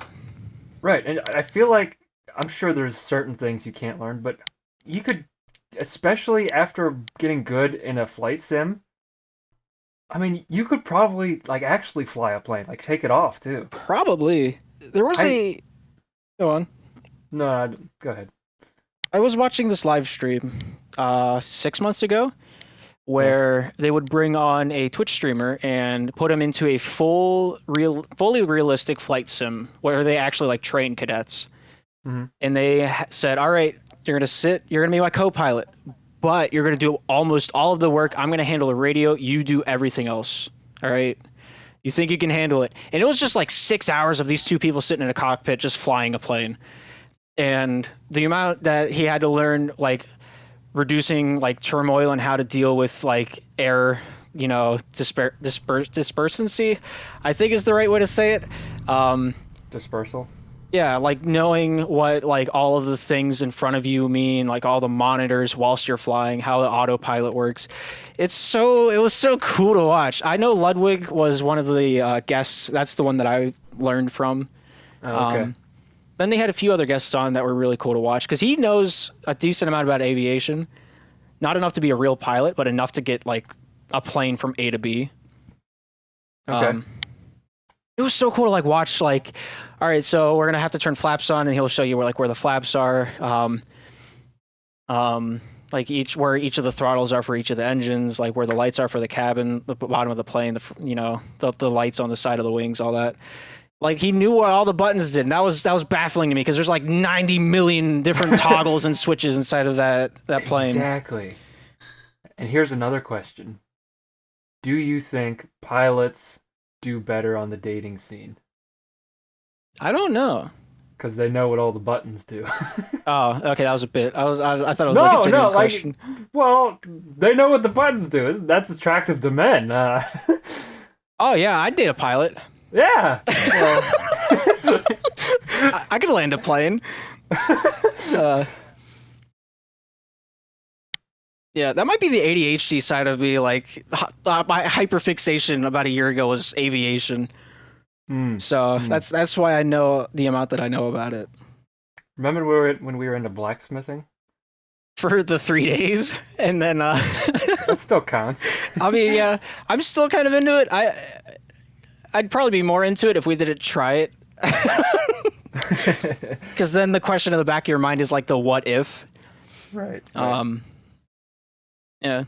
Right, and I feel like, I'm sure there's certain things you can't learn, but you could, especially after getting good in a flight sim, I mean, you could probably, like, actually fly a plane, like, take it off, too. Probably. There was Go on. No, go ahead. I was watching this live stream 6 months ago where they would bring on a Twitch streamer and put him into a fully realistic flight sim where they actually like train cadets. Mm-hmm. And they said, all right, you're going to be my co-pilot, but you're going to do almost all of the work. I'm going to handle the radio. You do everything else. All right. You think you can handle it. And it was just like 6 hours of these two people sitting in a cockpit just flying a plane. And the amount that he had to learn, like reducing like turmoil and how to deal with like air, dispersancy, I think is the right way to say it. Dispersal? Yeah, like knowing what like all of the things in front of you mean, like all the monitors whilst you're flying, how the autopilot works. It was so cool to watch. I know Ludwig was one of the guests. That's the one that I learned from. Oh, okay. Then they had a few other guests on that were really cool to watch because he knows a decent amount about aviation. Not enough to be a real pilot, but enough to get like a plane from A to B. Okay. It was so cool to like watch, like, all right, so we're gonna have to turn flaps on, and he'll show you where the flaps are, like where each of the throttles are for each of the engines, like where the lights are for the cabin, the bottom of the plane, the lights on the side of the wings, all that. Like he knew what all the buttons did, and that was baffling to me because there's like 90 million different toggles and switches inside of that plane. Exactly. And here's another question: do you think pilots do better on the dating scene? I don't know. Because they know what all the buttons do. Oh, okay, that was a bit. I thought it was like a genuine question. Well, they know what the buttons do. That's attractive to men. Oh yeah, I'd date a pilot. Yeah. Well. I could land a plane. Yeah, that might be the ADHD side of me. Like, my hyperfixation about a year ago was aviation. So that's why I know the amount that I know about it. Remember when we were into blacksmithing? For the 3 days, and then that still counts. I mean, yeah, I'm still kind of into it. I'd probably be more into it if we didn't try it. Because then the question in the back of your mind is like the what if. Right. Yeah.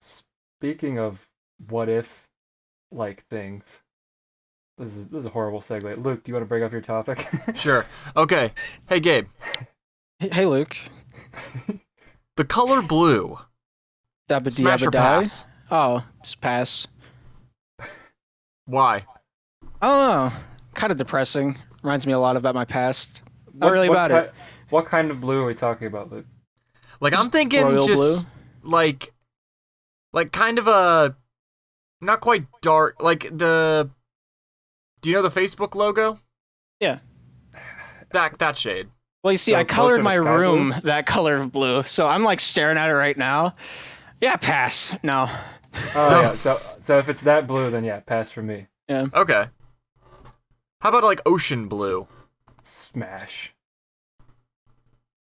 Speaking of what if like things. This is a horrible segue. Luke, do you want to bring up your topic? Sure. Okay. Hey Gabe. Hey Luke. The color blue. Smash or pass? Oh, just pass. Why? I don't know. Kind of depressing. Reminds me a lot about my past. Not really about it. What kind of blue are we talking about, Luke? Like I'm thinking royal just blue? like kind of a not quite dark do you know the Facebook logo? Yeah. That shade. Well, you see, So I colored closer to my sky room blue? that color of blue, so I'm like staring at it right now. Yeah, pass. No. Oh yeah. So if it's that blue, then yeah, pass for me. Yeah. Okay. How about like ocean blue? Smash.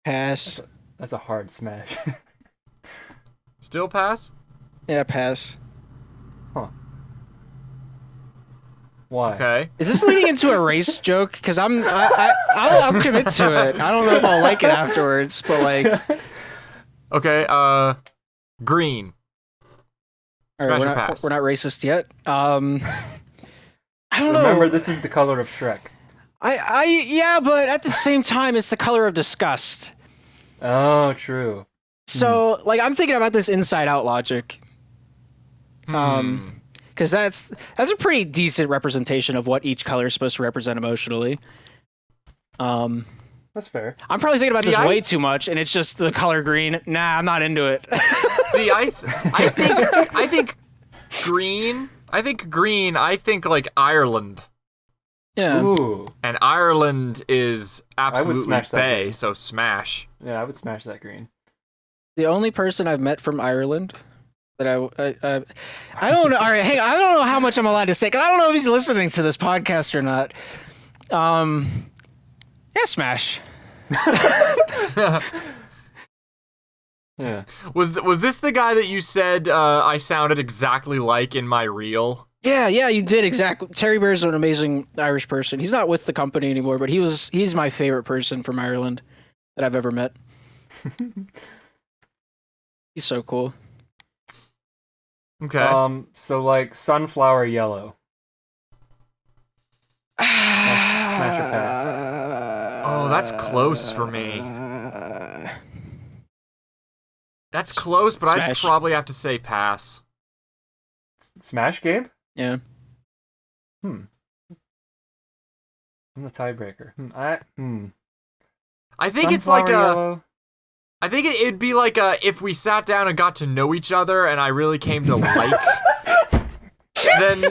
Pass. That's a hard smash. Still pass? Yeah, pass. Huh. Why? Okay. Is this leading into a race joke? Because I'll commit to it. I don't know if I'll like it afterwards, but like. Okay. Green. All right, Smash or pass? we're not racist yet. I don't know. Remember, this is the color of Shrek. Yeah, but at the same time, it's the color of disgust. Oh, true. So, like, I'm thinking about this inside out logic. Because that's a pretty decent representation of what each color is supposed to represent emotionally. That's fair. I'm probably thinking about this way too much, and it's just the color green. Nah, I'm not into it. See, I think green. I think like Ireland. Yeah. Ooh. And Ireland is absolutely smash that bay, green. so smash. Yeah, I would smash that green. The only person I've met from Ireland that I don't know. All right, hang on. I don't know how much I'm allowed to say, because I don't know if he's listening to this podcast or not. Yeah, smash. Yeah. Was this the guy that you said I sounded exactly like in my reel? Yeah, you did exactly. Terry Bear's an amazing Irish person. He's not with the company anymore, but he's my favorite person from Ireland that I've ever met. He's so cool. Okay. So like sunflower yellow. Smash or pass? Oh, that's close for me. That's close, but Smash. I'd probably have to say pass. Smash, Gabe? Yeah. I'm the tiebreaker. I think it's like yellow. I think it'd be like if we sat down and got to know each other and I really came to like then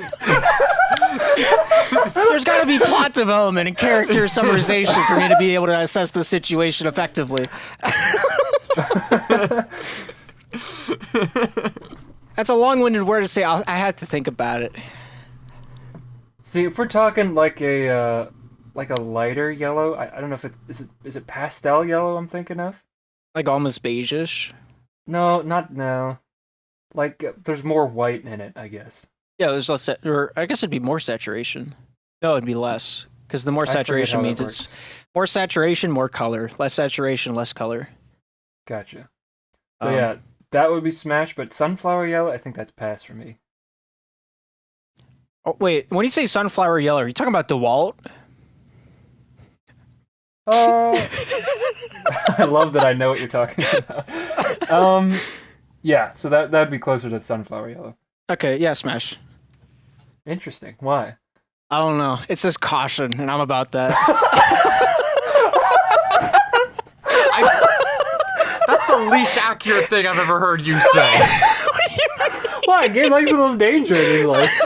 There's got to be plot development and character summarization for me to be able to assess the situation effectively. That's a long-winded word to say. I had to think about it. See, if we're talking like a lighter yellow, I don't know if is it pastel yellow I'm thinking of? Like almost beige-ish. No. Like there's more white in it, I guess. Yeah, there's less, or I guess it'd be more saturation. No, it'd be less, because the more saturation means it's more saturation, more color. Less saturation, less color. Gotcha. So yeah, that would be smash, but sunflower yellow, I think that's pass for me. Oh, wait, when you say sunflower yellow, are you talking about DeWalt? I love that I know what you're talking about. Yeah, so that'd be closer to sunflower yellow. Okay, yeah, smash. Interesting. Why? I don't know. It says caution, and I'm about that. that's the least accurate thing I've ever heard you say. Why? Gabe likes a little danger in his life.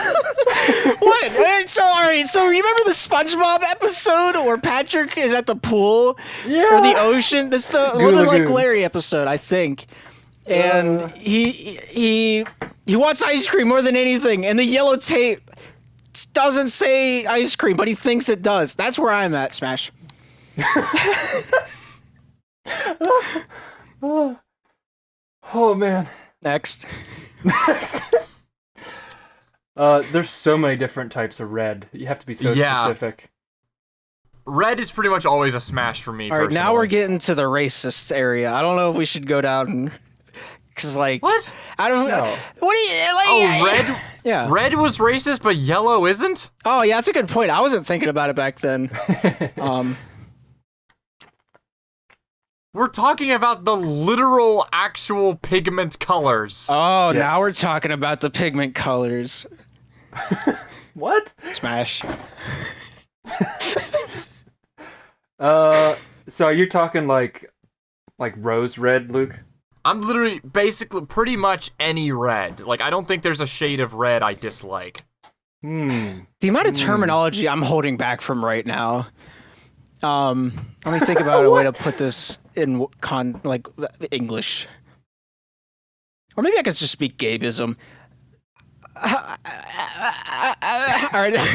What? Alright, so remember the SpongeBob episode where Patrick is at the pool? Yeah. Or the ocean? That's the Little Like Larry episode, I think. And he wants ice cream more than anything, and the yellow tape doesn't say ice cream, but he thinks it does. That's where I'm at, Smash. Oh man. Next. There's so many different types of red. You have to be so specific. Red is pretty much always a smash for me. All right, personally. now we're getting to the racist area. I don't know if we should go down, because like what? I don't know. No. What do you like? Oh, red. Yeah. Red was racist, but yellow isn't. Oh yeah, that's a good point. I wasn't thinking about it back then. We're talking about the literal, actual pigment colors. Oh, Yes. now we're talking about the pigment colors. What? Smash. So you're talking like rose red, Luke? I'm literally, basically, pretty much any red. Like, I don't think there's a shade of red I dislike. The amount of terminology I'm holding back from right now. Let me think about a way to put this in English. Or maybe I could just speak Gabeism. right,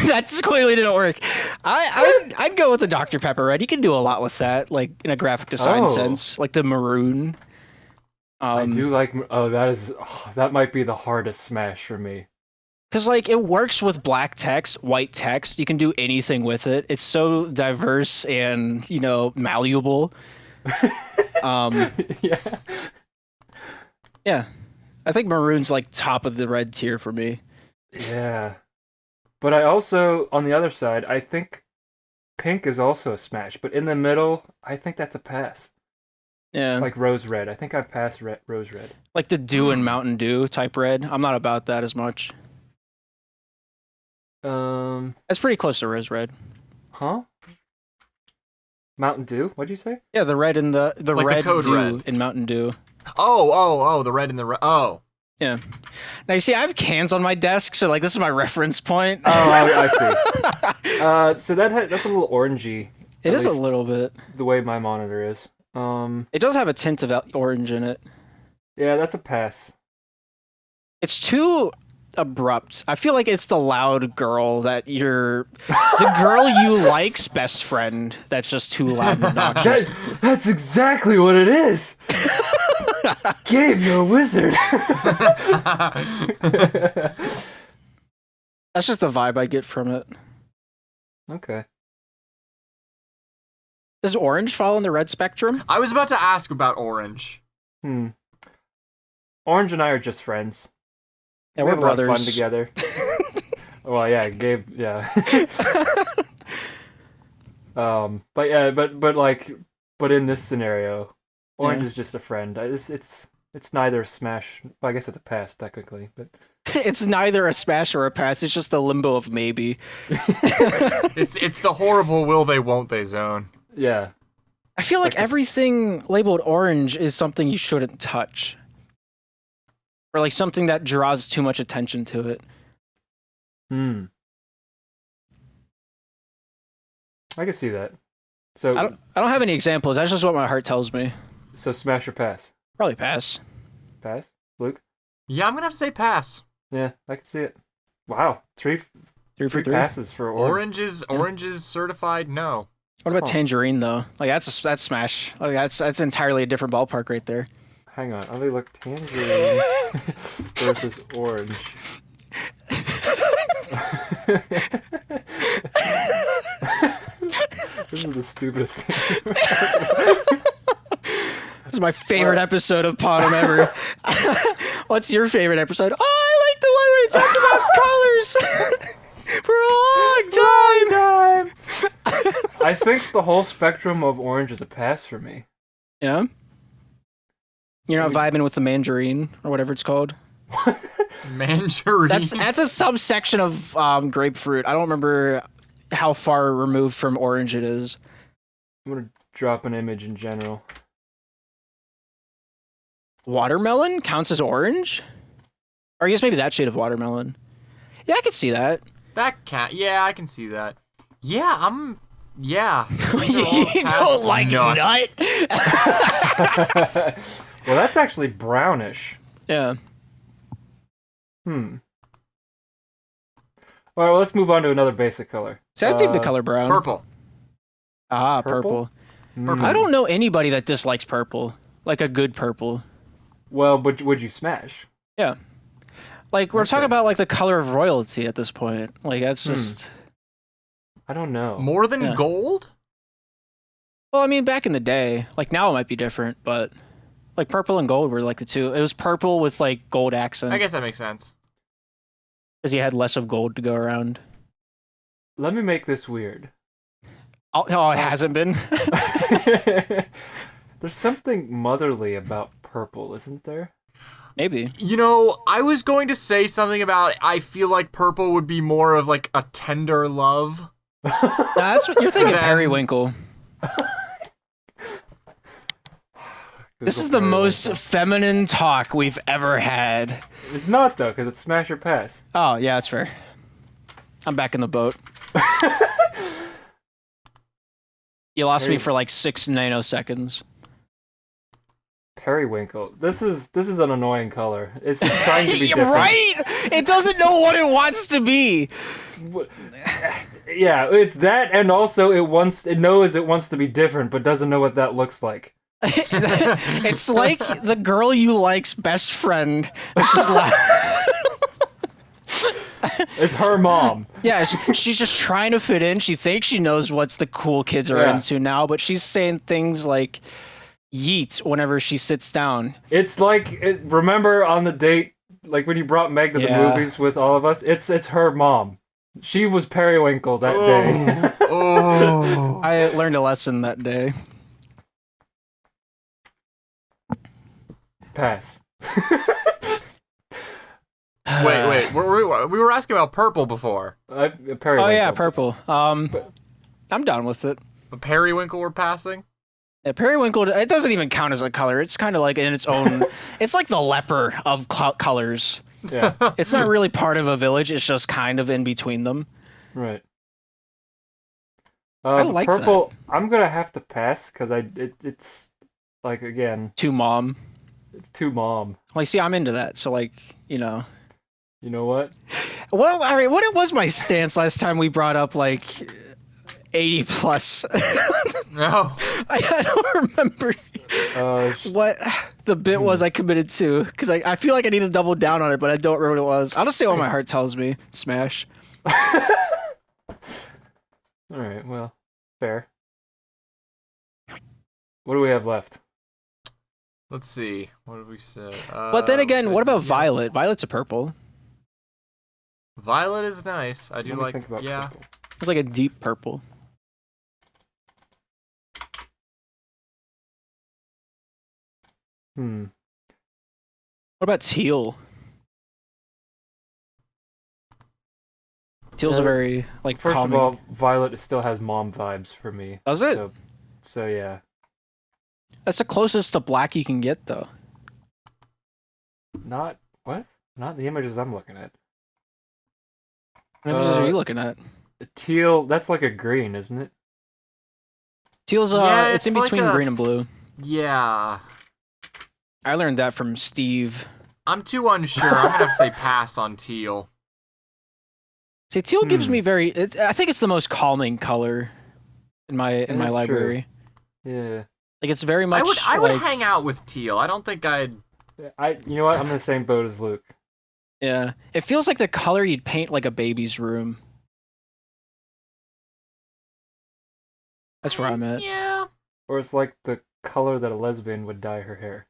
that clearly didn't work. I'd go with the Dr. Pepper Red. You can do a lot with that, like in a graphic design sense, like the maroon. I do like. Oh, that might be the hardest smash for me. Because like it works with black text, white text. You can do anything with it. It's so diverse and malleable. Yeah. Yeah. I think maroon's like top of the red tier for me. Yeah. But I also, on the other side, I think pink is also a smash. But in the middle, I think that's a pass. Yeah. Like rose red. I think I passed rose red. Like the Dew and Mountain Dew type red. I'm not about that as much. That's pretty close to rose red. Huh? Mountain Dew? What'd you say? Yeah, the red in the Like red the code Dew red. in Mountain Dew. Oh, the red and the red. Oh. Yeah. Now you see, I have cans on my desk, so like this is my reference point. Oh, I see. So that's a little orangey. It is a little bit. The way my monitor is. It does have a tint of orange in it. Yeah, that's a pass. It's too abrupt. I feel like it's the loud girl that the girl you like's best friend that's just too loud and obnoxious. That's exactly what it is. Gabe, you're a wizard. That's just the vibe I get from it. Okay. Does orange fall in the red spectrum? I was about to ask about orange. Orange and I are just friends. Yeah, we're brothers. A lot of fun together. Well, yeah, Gabe, yeah. But in this scenario, orange is just a friend. It's neither a smash. Well, I guess it's a pass technically, but it's neither a smash or a pass. It's just the limbo of maybe. It's the horrible will they won't they zone. Yeah. I feel like everything labeled orange is something you shouldn't touch. Or like something that draws too much attention to it. I can see that. So I don't have any examples. That's just what my heart tells me. So smash or pass? Probably pass. Pass? Luke? Yeah, I'm gonna have to say pass. Yeah, I can see it. Wow. Three for three passes for orange. Orange is certified no. What about tangerine though? Like that's smash. Like that's entirely a different ballpark right there. Hang on, let me look. Tangerine versus orange. This is the stupidest thing. This is my favorite episode of PoDumb ever. What's your favorite episode? Oh, I like the one where he talked about colors for a long time. I think the whole spectrum of orange is a pass for me. Yeah? You're not vibing with the mandarin or whatever it's called? Mandarin? That's a subsection of grapefruit. I don't remember how far removed from orange it is. I'm going to drop an image in general. Watermelon counts as orange? Or I guess maybe that shade of watermelon. Yeah, I could see that. Yeah, I can see that. Yeah, yeah. You don't like nut? Well, that's actually brownish. Yeah. All right, well, let's move on to another basic color. See, I dig the color brown. Purple. Ah, purple. I don't know anybody that dislikes purple. Like a good purple. Well, but would you smash? Yeah. Like, we're talking about, like, the color of royalty at this point. Like, that's just... I don't know. More than gold? Well, I mean, back in the day. Like, now it might be different, but... Like, purple and gold were, like, the two. It was purple with, like, gold accent. I guess that makes sense. Because you had less of gold to go around. Let me make this weird. Oh, it hasn't been? There's something motherly about purple, isn't there? Maybe. You know, I was going to say something about I feel like purple would be more of like a tender love. That's what you're thinking. Periwinkle. This is the most feminine talk we've ever had. It's not though, because it's smash or pass. Oh yeah, that's fair. I'm back in the boat. You lost me for like 6 nanoseconds. periwinkle. This is an annoying color. It's trying to be different. Right? It doesn't know what it wants to be. Yeah, it's that, and also it knows it wants to be different, but doesn't know what that looks like. It's like the girl you like's best friend. It's just It's her mom. Yeah, she's just trying to fit in. She thinks she knows what's the cool kids are into now, but she's saying things like yeet whenever she sits down. It's like, remember on the date, like when you brought Meg to the movies with all of us? It's her mom. She was periwinkle that day. Oh. I learned a lesson that day. Pass. Wait. We were asking about purple before. Periwinkle. Oh yeah, purple. I'm done with it. But periwinkle we're passing? Yeah, periwinkle, it doesn't even count as a color. It's kind of like in its own... It's like the leper of colors. Yeah. It's not really part of a village. It's just kind of in between them. Right. I like purple, that. I'm going to have to pass, because it's, like, again... Too mom. It's too mom. Like, see, I'm into that, so, like, you know... You know what? Well, all right, what was my stance last time we brought up, like... 80 plus. No. I don't remember what the bit was I committed to, because I feel like I need to double down on it, but I don't remember what it was. I'll just say what my heart tells me. Smash. Alright, well, fair. What do we have left? Let's see. What did we say? But then again, what about Violet? Violet's a purple. Violet is nice. I do Let me like, think about yeah. purple. It's like a deep purple. Hmm. What about teal? Teal's a very, like, First calming. of all, Violet still has mom vibes for me. Does it? So yeah. That's the closest to black you can get, though. Not the images I'm looking at. What images are you looking at? Teal, that's like a green, isn't it? Teal's, Yeah, it's in like between green and blue. Yeah. I learned that from Steve. I'm too unsure. I'm gonna have to say pass on teal. See, teal gives me I think it's the most calming color in my library. True. Yeah. Like, it's very much I would hang out with teal. I don't think I'd... You know what? I'm in the same boat as Luke. Yeah. It feels like the color you'd paint, like, a baby's room. That's where I'm at. Yeah. Or it's like the color that a lesbian would dye her hair.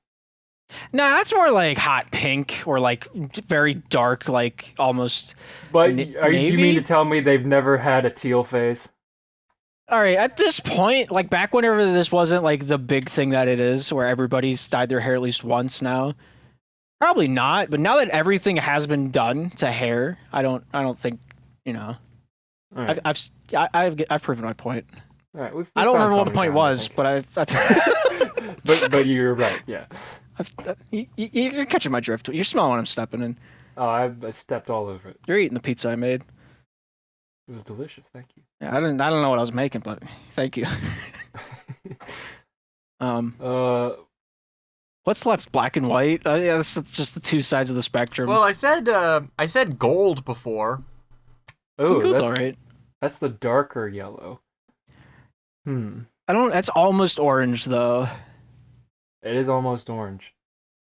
Nah, that's more like hot pink or like very dark, like almost. But do you mean to tell me they've never had a teal phase? All right, at this point, like back whenever this wasn't like the big thing that it is, where everybody's dyed their hair at least once now. Probably not, but now that everything has been done to hair, I don't think, you know. Right. I've proven my point. All right, I don't remember what the point was, but I've but you're right, yeah. You're catching my drift. You're smelling what I'm stepping in. Oh, I stepped all over it. You're eating the pizza I made. It was delicious, thank you. Yeah, I don't know what I was making, but thank you. What's left? Black and white? Yeah, that's just the two sides of the spectrum. Well, I said gold before. Oh, gold's alright. That's the darker yellow. That's almost orange though. It is almost orange.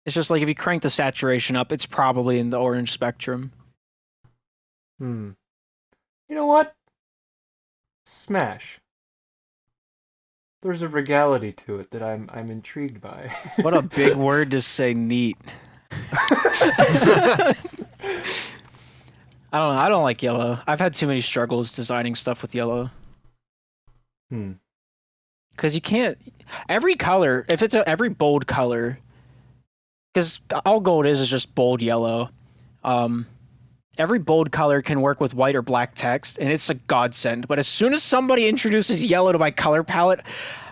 It's just like if you crank the saturation up, it's probably in the orange spectrum. You know what? Smash. There's a regality to it that I'm intrigued by. What a big word to say, neat. I don't know. I don't like yellow. I've had too many struggles designing stuff with yellow. Because you can't... Every color, if it's every bold color... Because all gold is just bold yellow. Every bold color can work with white or black text, and it's a godsend. But as soon as somebody introduces yellow to my color palette,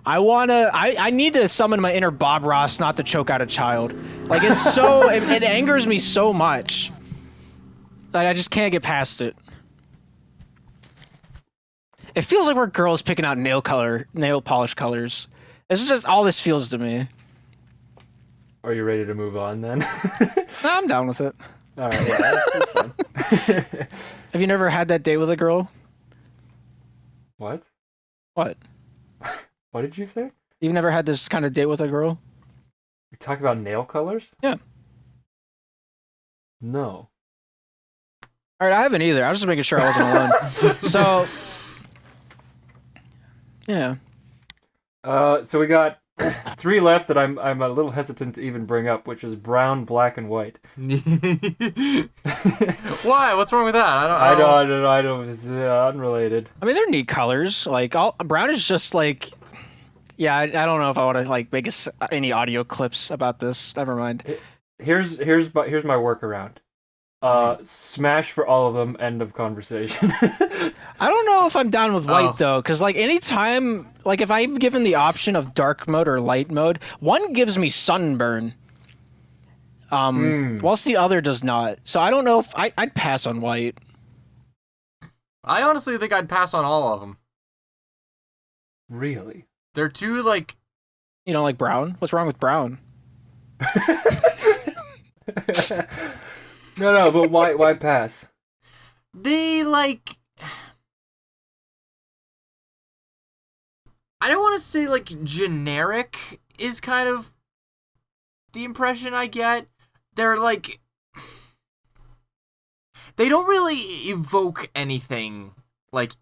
I need to summon my inner Bob Ross not to choke out a child. Like, it's so... it angers me so much that I just can't get past it. It feels like we're girls picking out nail polish colors. This is just all this feels to me. Are you ready to move on then? No, I'm down with it. All right, yeah, that's fine. Have you never had that date with a girl? What? What? What did you say? You've never had this kind of date with a girl? You talk about nail colors? Yeah. No. All right, I haven't either. I was just making sure I wasn't alone. So, yeah. So we got 3 left that I'm a little hesitant to even bring up, which is brown, black, and white. Why? What's wrong with that? I don't. It's unrelated. I mean, they're neat colors. Like, brown is just like, yeah. I don't know if I want to like make any audio clips about this. Never mind. Here's my workaround. Smash for all of them. End of conversation. I don't know if I'm down with white though, because like anytime, like if I'm given the option of dark mode or light mode, one gives me sunburn, whilst the other does not. So I don't know if I'd pass on white. I honestly think I'd pass on all of them. Really? They're too like. You know, like brown. What's wrong with brown? No, but why pass? They like. I don't want to say like generic is kind of the impression I get. They're like. They don't really evoke anything like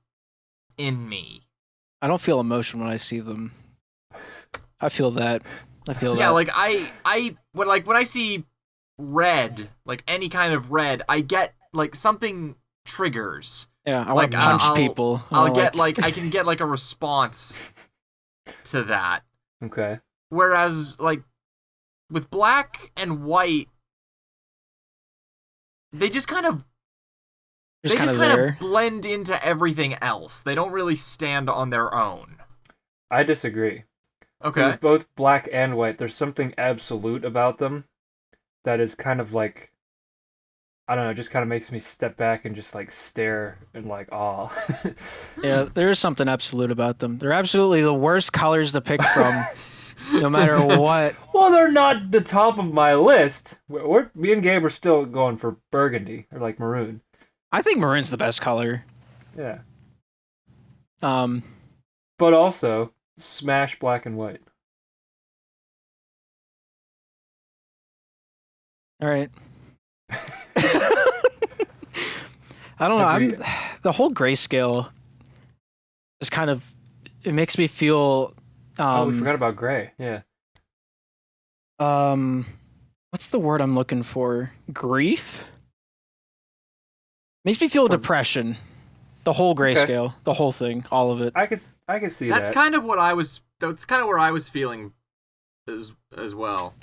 in me. I don't feel emotion when I see them. I feel that. Yeah, like when I see red, like any kind of red, I get like something triggers. Yeah, I want to punch people. I'll get like I can get like a response to that. Okay. Whereas like with black and white, they just kind of blend into everything else. They don't really stand on their own. I disagree. Okay. So with both black and white, there's something absolute about them that is kind of like, I don't know, it just kind of makes me step back and just like stare and like awe. Yeah, there is something absolute about them. They're absolutely the worst colors to pick from, no matter what. Well, they're not the top of my list. Me and Gabe are still going for burgundy or like maroon. I think maroon's the best color. Yeah. But also, smash black and white. All right. I don't know. The whole grayscale is kind of. It makes me feel. We forgot about gray. Yeah. What's the word I'm looking for? Grief. Makes me feel depression. The whole grayscale, the whole thing, all of it. I could see that. That's kind of what I was. That's kind of where I was feeling, as well.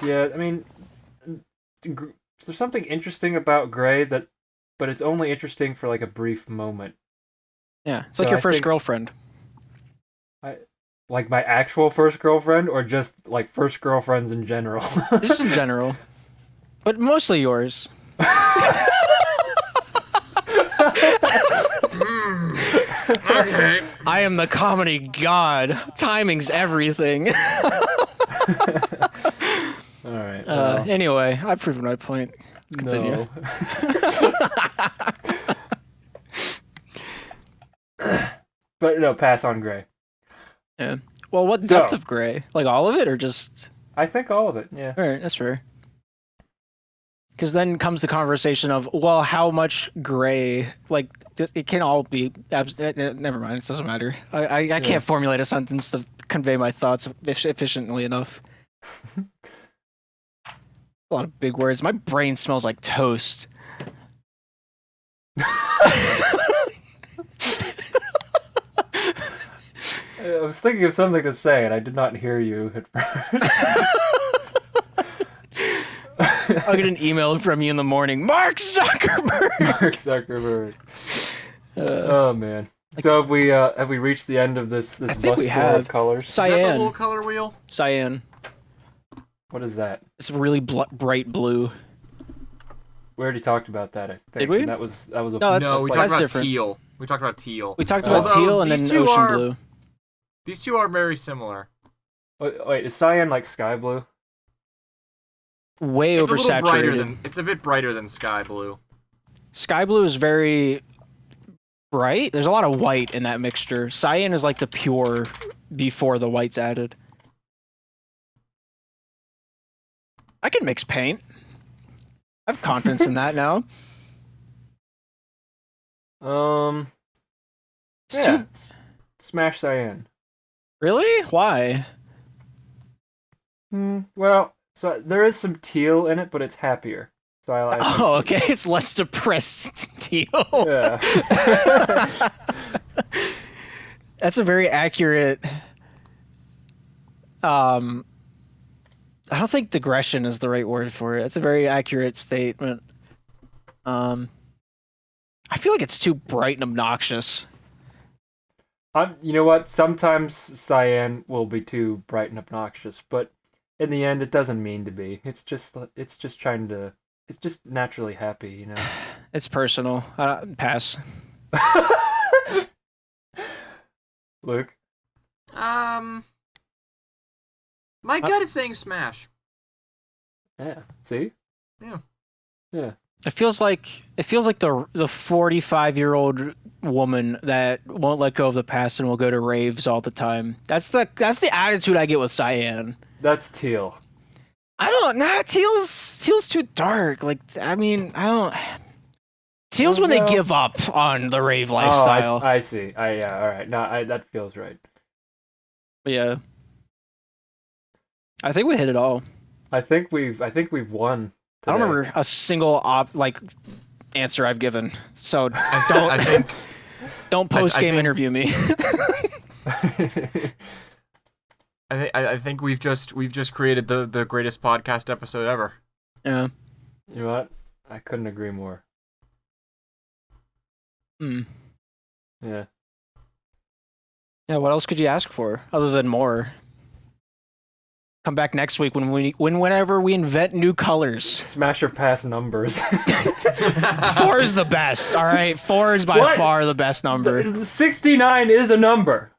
Yeah, I mean, there's something interesting about gray but it's only interesting for like a brief moment. Yeah, it's like your first girlfriend. Like my actual first girlfriend, or just like first girlfriends in general? Just in general, but mostly yours. Okay. I am the comedy god. Timing's everything. All right. Anyway, I've proven my point. Let's continue. No. But no, pass on gray. Yeah. Well, what depth of gray? Like all of it, or just? I think all of it. Yeah. All right, that's fair. Because then comes the conversation of, well, how much gray? Like, it can all be. Never mind. It doesn't matter. I can't formulate a sentence to convey my thoughts efficiently enough. A lot of big words. My brain smells like toast. I was thinking of something to say, and I did not hear you at first. I'll get an email from you in the morning. Mark Zuckerberg! Mark Zuckerberg. Oh, man. So have we reached the end of this bus tour of colors? Cyan. Is that the little color wheel? Cyan. What is that? It's really bright blue. We already talked about that, I think. Did we? And that was a... No, we talked about different. teal. We talked about teal. We talked about teal and then ocean blue. These two are very similar. Wait, is cyan like sky blue? Way It's a little brighter oversaturated. than it's a bit brighter than sky blue. Sky blue is very bright. There's a lot of white in that mixture. Cyan is like the pure before the white's added. I can mix paint. I have confidence in that now. It's Yeah. too... Smash cyan. Really? Why? Well, so there is some teal in it, but it's happier. So I like. Oh, okay. It's less depressed teal. Yeah. That's a very accurate. I don't think digression is the right word for it. It's a very accurate statement. I feel like it's too bright and obnoxious. You know what? Sometimes cyan will be too bright and obnoxious, but in the end, it doesn't mean to be. It's just trying to. It's just naturally happy, you know. It's personal. Pass. Luke. My gut is saying smash. Yeah. See. Yeah. Yeah. It feels like the 45-year-old woman that won't let go of the past and will go to raves all the time. That's the attitude I get with cyan. That's teal. I don't. Nah, teal's too dark. Like, I mean, I don't. Teal's when they give up on the rave lifestyle. Oh, I see. Yeah. All right. No, that feels right. But yeah. I think we hit it all. I think we've won. I don't remember a single answer I've given. So don't post game interview me. I think we've just created the greatest podcast episode ever. Yeah. You know what? I couldn't agree more. Yeah. Yeah. What else could you ask for other than more? Come back next week whenever we invent new colors. Smash or pass numbers. 4 is the best. All right, 4 is by far the best number. 69 is a number.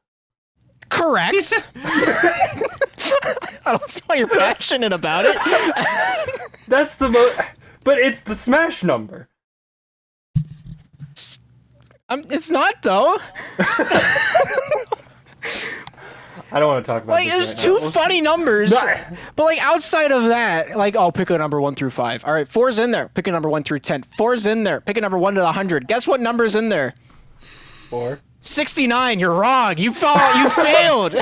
Correct. I don't see why you're passionate about it. That's the most, but it's the smash number. It's not though. I don't want to talk about Like, this there's right two now. funny numbers, but like outside of that, like, I'll pick a number 1 through 5. All right, 4's in there. Pick a number 1 through 10. 4's in there. Pick a number 1 to 100. Guess what number's in there? 4. 69. You're wrong. You failed.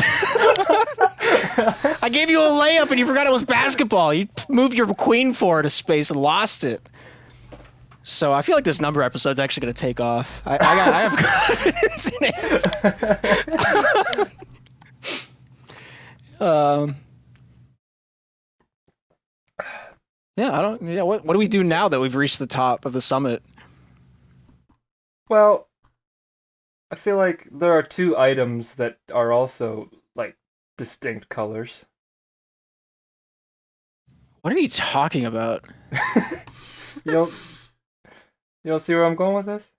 I gave you a layup and you forgot it was basketball. You moved your queen 4 to space and lost it. So I feel like this number episode's actually going to take off. I have confidence in it. Yeah, what do we do now that we've reached the top of the summit? Well, I feel like there are 2 items that are also like distinct colors. What are you talking about? You don't see where I'm going with this?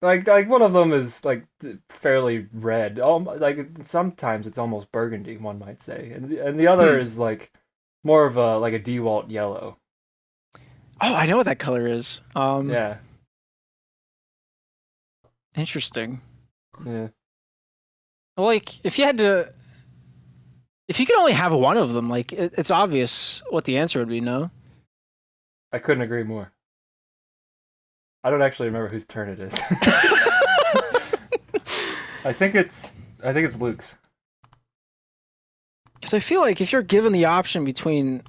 Like one of them is like fairly red. Like sometimes it's almost burgundy, one might say, and the other is like more of a DeWalt yellow. Oh, I know what that color is. Yeah. Interesting. Yeah. Like, if you could only have one of them, like, it's obvious what the answer would be, no? I couldn't agree more. I don't actually remember whose turn it is. I think it's Luke's. Because I feel like if you're given the option between,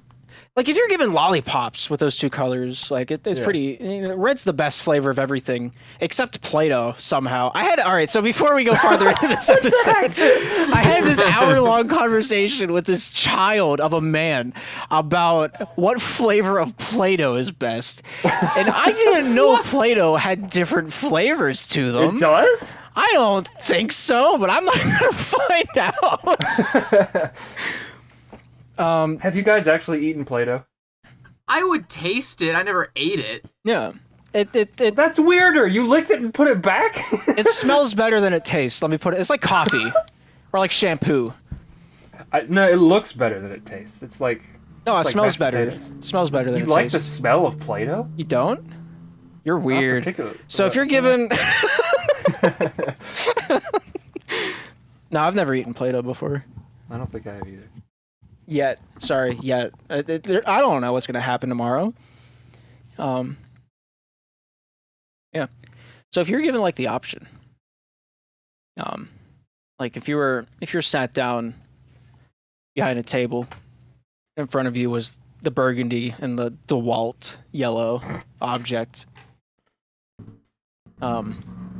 like, if you're given lollipops with those 2 colors, like, it's pretty. Red's the best flavor of everything except Play-Doh. Somehow, all right. So before we go farther into this episode, I had this hour-long conversation with this child of a man about what flavor of Play-Doh is best, and I didn't know Play-Doh had different flavors to them. It does? I don't think so, but I'm not gonna find out. Have you guys actually eaten Play-Doh? I would taste it. I never ate it. Yeah. It That's weirder. You licked it and put it back? it smells better than it tastes. Let me put it. It's like coffee or like shampoo. No, it looks better than it tastes. It's like No, it it's like smells mashed better. potatoes. It smells better than You it like the tastes. smell of Play-Doh? You don't? You're weird. particularly. So if you're given... No, I've never eaten Play-Doh before. I don't think I have either. Yet. Sorry, yet. I don't know what's going to happen tomorrow. Yeah. So if you're given like the option, like if you're sat down behind a table, in front of you was the burgundy and the DeWalt yellow object.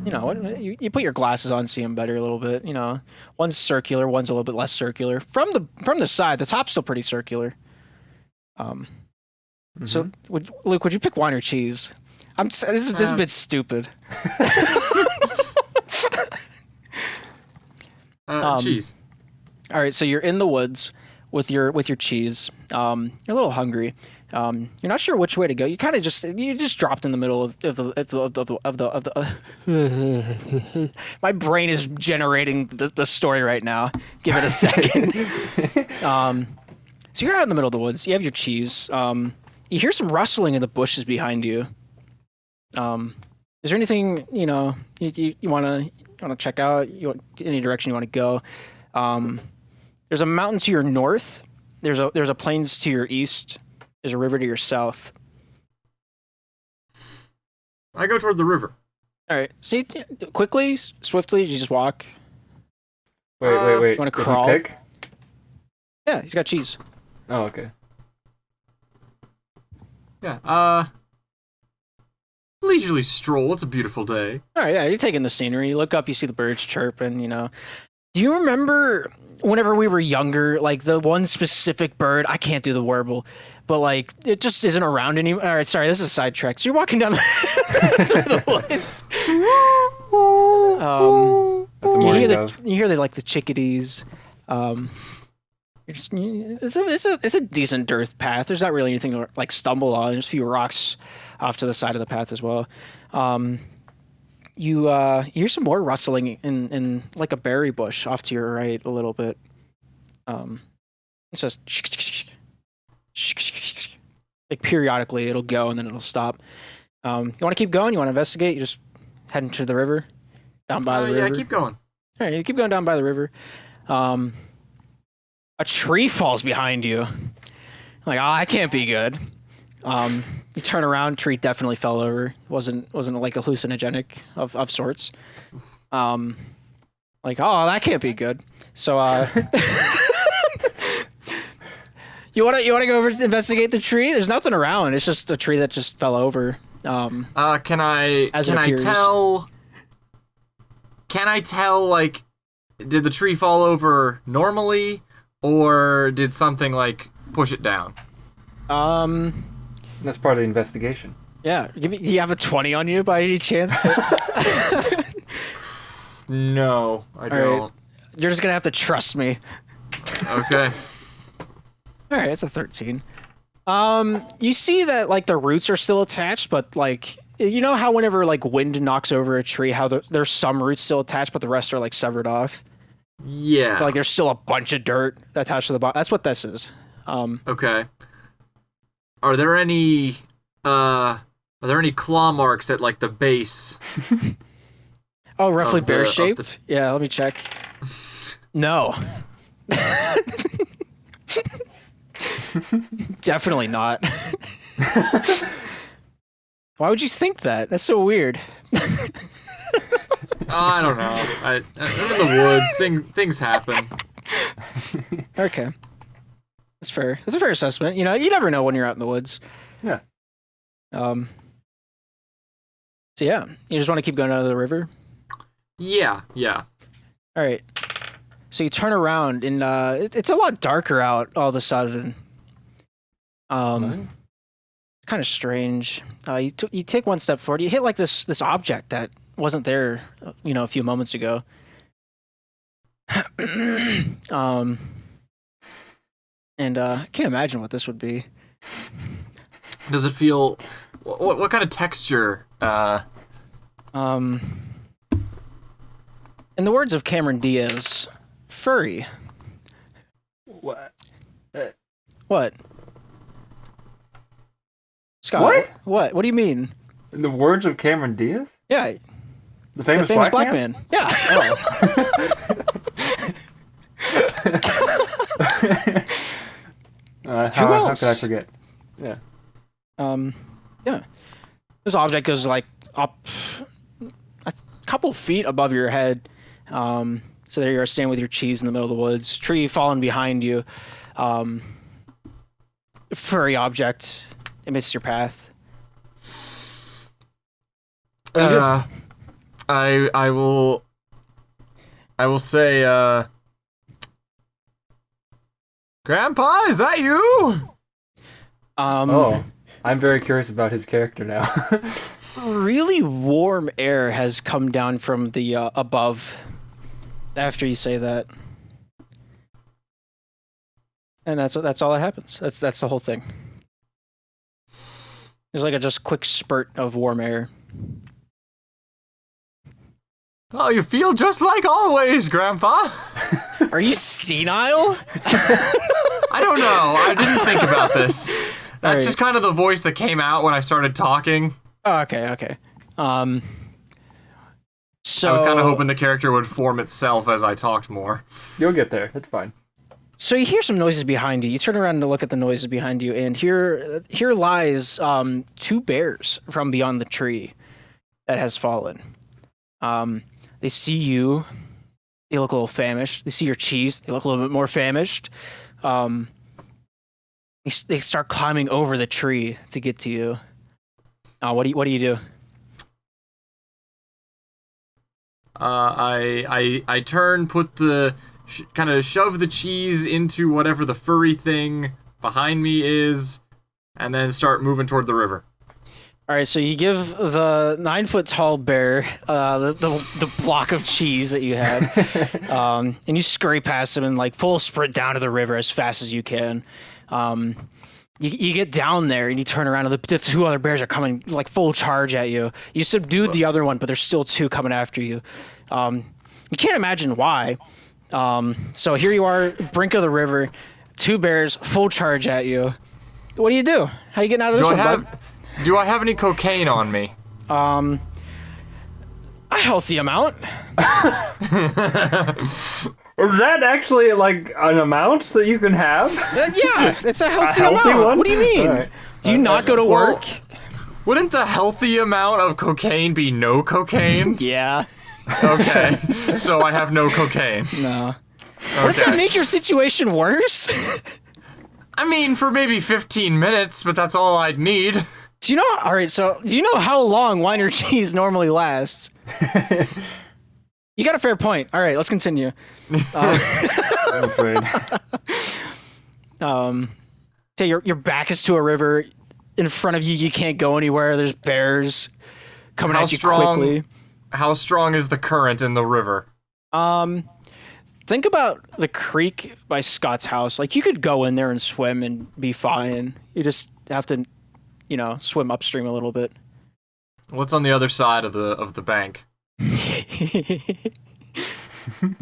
You know, you put your glasses on, see them better a little bit. You know, one's circular, one's a little bit less circular. From the side, the top's still pretty circular. So, Luke, would you pick wine or cheese? This bit's stupid. Cheese. All right, so you're in the woods with your cheese. You're a little hungry. You're not sure which way to go. You kind of just dropped in the middle of the My brain is generating the story right now. Give it a second. So you're out in the middle of the woods. You have your cheese. You hear some rustling in the bushes behind you. Is there anything you want to check out? Any direction you want to go? There's a mountain to your north. There's a plains to your east. There's a river to your south. I go toward the river. All right. See, quickly, swiftly, you just walk. Wait. You want to crawl? Pick? Yeah, he's got cheese. Oh, okay. Yeah. Leisurely stroll. It's a beautiful day. All right. Yeah, you're taking the scenery. You look up, you see the birds chirping. You know. Do you remember whenever we were younger, like the one specific bird? I can't do the warble, but like it just isn't around anymore. All right, sorry, this is a sidetrack. So you're walking down through the woods. That's a morning dove. You hear the chickadees. It's a decent dirt path. There's not really anything to like stumble on. There's a few rocks off to the side of the path as well. You hear some more rustling in like a berry bush off to your right a little bit. It says like periodically it'll go and then it'll stop. You want to keep going? You want to investigate? You just heading to the river, down by the river. Yeah, keep going. All right, you keep going down by the river. A tree falls behind you. Like, oh, that can't be good. You turn around, tree definitely fell over. Wasn't like hallucinogenic of sorts. Like, oh, that can't be good. So you wanna go over to investigate the tree? There's nothing around. It's just a tree that just fell over. Can I tell like did the tree fall over normally or did something like push it down? That's part of the investigation. Yeah. Do you have a 20 on you by any chance? No, I don't. Right. You're just gonna have to trust me. Okay. All right, it's a 13. You see that like the roots are still attached, but like you know how whenever like wind knocks over a tree, how there's some roots still attached, but the rest are like severed off. Yeah. But, like there's still a bunch of dirt attached to the bottom. That's what this is. Okay. Are there any claw marks at like the base? Oh, roughly Of the- bear of shaped. Yeah, let me check. No. Definitely not. Why would you think that? That's so weird. I don't know. I'm in the woods. Things happen. Okay. That's fair. That's a fair assessment. You know, you never know when you're out in the woods. Yeah. So yeah, you just want to keep going out of the river? Yeah. All right. So you turn around and it's a lot darker out all of a sudden. Kind of strange. You take one step forward. You hit like this object that wasn't there, a few moments ago. And I can't imagine what this would be. Does it feel? What kind of texture? In the words of Cameron Diaz, furry. What? Scott, what? What do you mean? In the words of Cameron Diaz? Yeah. The famous black man? Yeah. Oh. How could I forget? Yeah. Yeah. This object goes like up a couple feet above your head. So there you are standing with your cheese in the middle of the woods. Tree falling behind you. Furry object amidst your path. I will say, Grandpa, is that you? I'm very curious about his character now. Really warm air has come down from the above after you say that. And that's all that happens. That's the whole thing. There's like a just quick spurt of warm air. Oh, you feel just like always, Grandpa. Are you senile? I don't know. I didn't think about this. That's right. just kind of the voice that came out when I started talking. Oh, okay. So I was kind of hoping the character would form itself as I talked more. You'll get there. It's fine. So you hear some noises behind you. You turn around to look at the noises behind you, and here lies two bears from beyond the tree that has fallen. They see you. They look a little famished. They see your cheese. They look a little bit more famished. They start climbing over the tree to get to you. What do you do? I turn, put the kind of shove the cheese into whatever the furry thing behind me is, and then start moving toward the river. All right, so you give the 9-foot-tall bear the block of cheese that you had, and you scurry past him and like full sprint down to the river as fast as you can. You get down there and you turn around and the two other bears are coming like full charge at you. You subdued the other one, but there's still two coming after you. You can't imagine why. So here you are, brink of the river, two bears full charge at you. What do you do? How you getting out of this one, bud? Do I have any cocaine on me? A healthy amount. Is that actually like an amount that you can have? Yeah, it's a healthy healthy amount. one? What do you mean? All right. Do you not go to work? Wouldn't the healthy amount of cocaine be no cocaine? Yeah. Okay, so I have no cocaine. No. Wouldn't that make your situation worse? I mean, for maybe 15 minutes, but that's all I'd need. Do you know? All right. So, do you know how long wine or cheese normally lasts? You got a fair point. All right, let's continue. I'm afraid. Say your back is to a river. In front of you, you can't go anywhere. There's bears coming at you quickly. How strong is the current in the river? Think about the creek by Scott's house. Like, you could go in there and swim and be fine. You just have to, swim upstream a little bit. What's on the other side of the bank?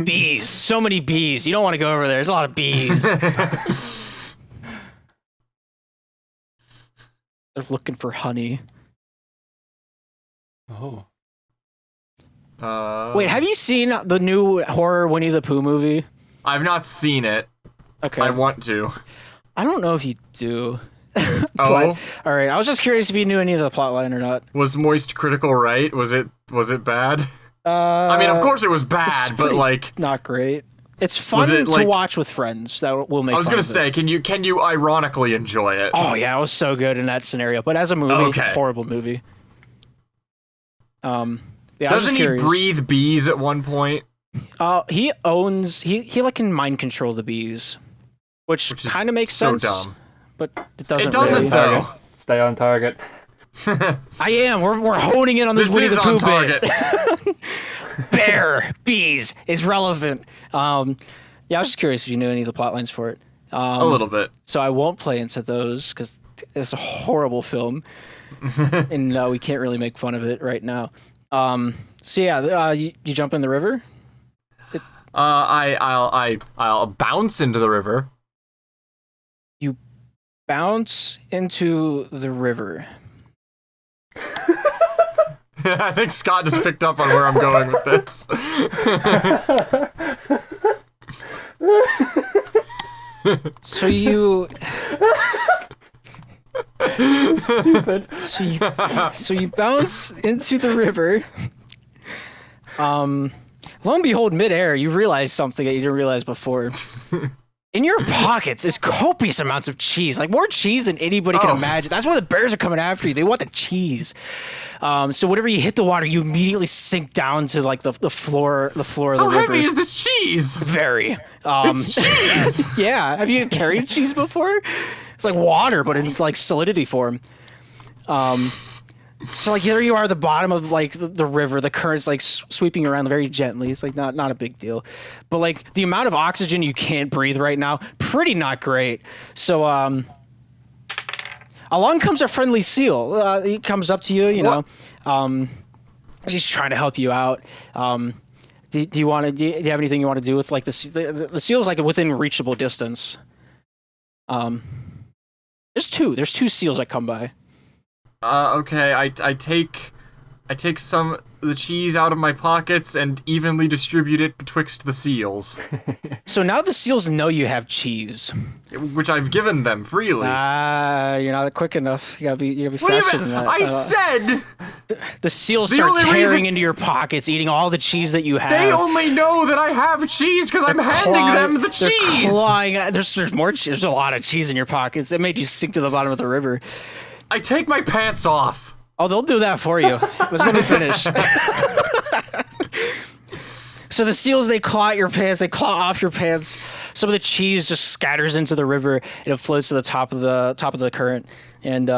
Bees. So many bees. You don't want to go over there. There's a lot of bees. They're looking for honey. Oh. Wait, have you seen the new horror Winnie the Pooh movie? I've not seen it. Okay. I want to. I don't know if you do. Oh? All right. I was just curious if you knew any of the plotline or not. Was Moist Critical right? Was it bad? I mean, of course it was bad, but like not great. It's fun to watch with friends. That will make. I was gonna say, can you ironically enjoy it? Oh yeah, it was so good in that scenario. But as a movie, horrible movie. Yeah, doesn't he breathe bees at one point? He like can mind control the bees, which kind of makes sense. So dumb. But it doesn't. It doesn't really. though. Stay on target. I am. We're honing in on this Winnie the Pooh bit. Bear bees is relevant. Yeah, I was just curious if you knew any of the plot lines for it. A little bit. So I won't play into those because it's a horrible film, and we can't really make fun of it right now. So yeah, you jump in the river. I'll bounce into the river. You bounce into the river. I think Scott just picked up on where I'm going with this. So you Stupid. so you bounce into the river. Lo and behold, midair, you realize something that you didn't realize before. In your pockets is copious amounts of cheese, like more cheese than anybody can imagine. That's why the bears are coming after you. They want the cheese. So whenever you hit the water, you immediately sink down to like the floor of the river. How heavy is this cheese? Very. It's cheese. Yeah. Have you carried cheese before? It's like water, but in like solidity form. So like there you are at the bottom of like the river. The current's like sweeping around very gently. It's like not a big deal, but like the amount of oxygen you can't breathe right now, pretty not great. So along comes a friendly seal. He comes up to you, you know. He's trying to help you out. Do you have anything you want to do with like the seal's like within reachable distance? There's two seals that come by. Okay, I take some of the cheese out of my pockets and evenly distribute it betwixt the seals. So now the seals know you have cheese, which I've given them freely. You're not quick enough. You gotta be faster than that. I said the seals start tearing into your pockets, eating all the cheese that you have. They only know that I have cheese because I'm handing them the cheese. Clawing. There's more cheese. There's a lot of cheese in your pockets. It made you sink to the bottom of the river. I take my pants off. Oh, they'll do that for you. Let's let me finish. So the seals, they claw at your pants. They claw off your pants. Some of the cheese just scatters into the river, and it floats to the top of the current. And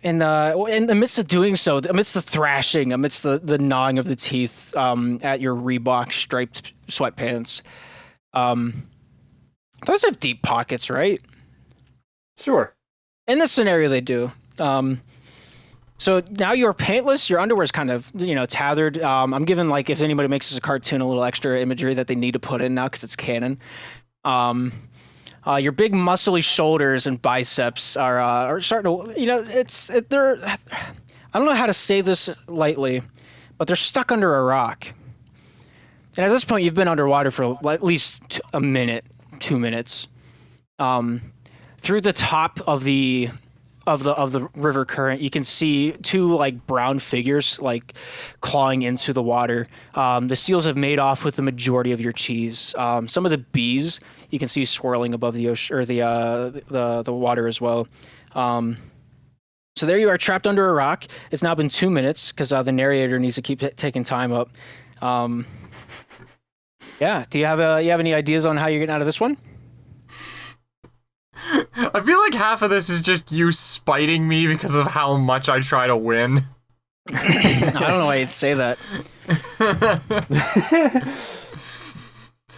in the midst of doing so, amidst the thrashing, amidst the gnawing of the teeth at your Reebok striped sweatpants, those have deep pockets, right? Sure. In this scenario, they do. So now you're pantless. Your underwear's kind of, tethered. I'm giving, like, if anybody makes this a cartoon, a little extra imagery that they need to put in now because it's canon. Your big muscly shoulders and biceps are starting to, they're. I don't know how to say this lightly, but they're stuck under a rock. And at this point, you've been underwater for at least a minute, 2 minutes. Through the top of the river current, you can see two like brown figures like clawing into the water. The seals have made off with the majority of your cheese. Some of the bees you can see swirling above the ocean or the water as well. So there you are, trapped under a rock. It's now been 2 minutes because the narrator needs to keep taking time up. Yeah. Do you have any ideas on how you're getting out of this one? I feel like half of this is just you spiting me because of how much I try to win. I don't know why you'd say that.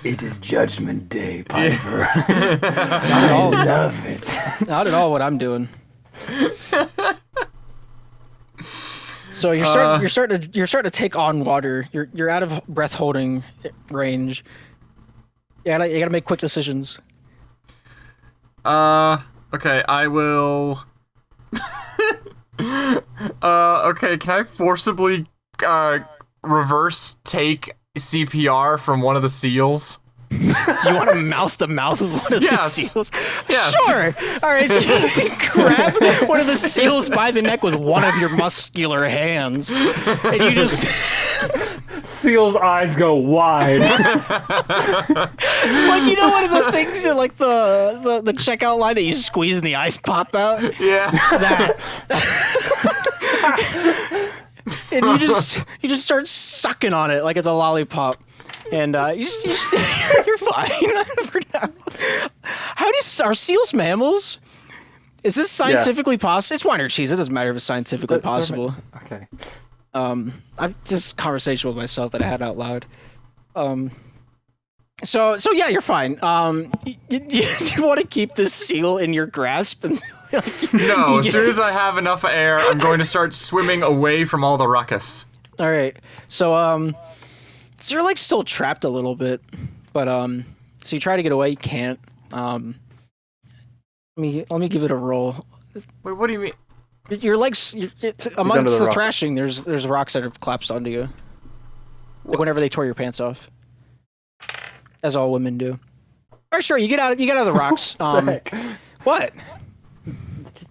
It is Judgment Day, Piper. I love it. Not at all what I'm doing. So you're starting to take on water. You're out of breath holding range. You gotta make quick decisions. Okay, I will. Okay, can I forcibly, reverse take CPR from one of the seals? Do you want to mouse to mouth with one of the seals? Yes. Sure. All right, so you grab one of the seals by the neck with one of your muscular hands, and you just... Seal's eyes go wide. Like, one of the things in, like, the checkout line that you squeeze and the eyes pop out? Yeah. That. And you just start sucking on it like it's a lollipop. And you're fine for now. Are seals mammals? Is this scientifically possible? It's wine or cheese. It doesn't matter if it's scientifically possible. Okay. I've just conversation with myself that I had out loud. So yeah, you're fine. You want to keep this seal in your grasp and. No, as soon as I have enough air, I'm going to start swimming away from all the ruckus. All right. So you're like still trapped a little bit, but so you try to get away, you can't. Let me give it a roll. Wait, what do you mean? Your legs, amongst the rock. thrashing, there's rocks that have collapsed onto you. Like whenever they tore your pants off, as all women do. All right, sure. You get out of the rocks. What?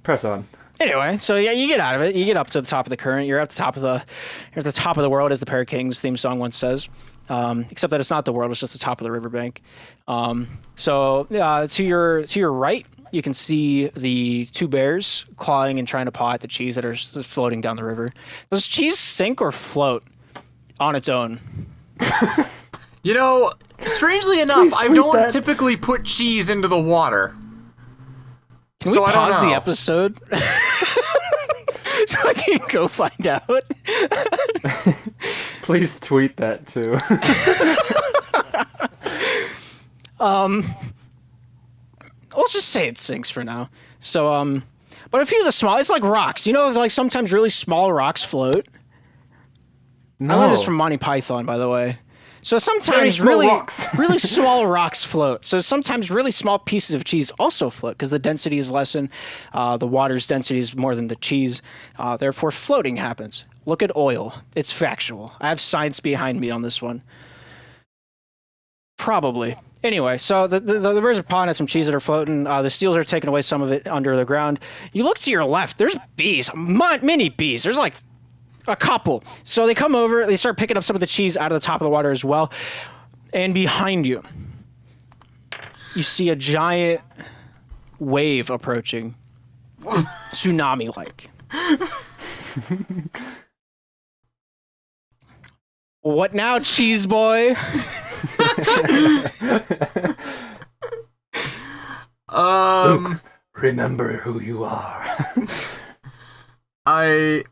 Press on. Anyway, so yeah, you get out of it. You get up to the top of the current. You're at the top of the world, as the Parrot Kings theme song once says. Except that it's not the world; it's just the top of the riverbank. So to your right, you can see the two bears clawing and trying to paw at the cheese that are floating down the river. Does cheese sink or float on its own? You know, strangely enough, I don't typically put cheese into the water. Can we pause the episode so I can go find out? Please tweet that too. Let's just say it sinks for now. So, but a few of the small, it's like rocks. You know, it's like sometimes really small rocks float. No. I learned this from Monty Python, by the way. So sometimes small rocks. really small rocks float. So sometimes really small pieces of cheese also float because the density is less than the water's density is more than the cheese. Therefore, floating happens. Look at oil. It's factual. I have science behind me on this one. Probably. Anyway, so the bears are pawing at some cheese that are floating. The seals are taking away some of it under the ground. You look to your left. There's bees, mini bees. There's like a couple. So they come over. They start picking up some of the cheese out of the top of the water as well. And behind you, you see a giant wave approaching, tsunami-like. What now, cheese boy? Luke, remember who you are. I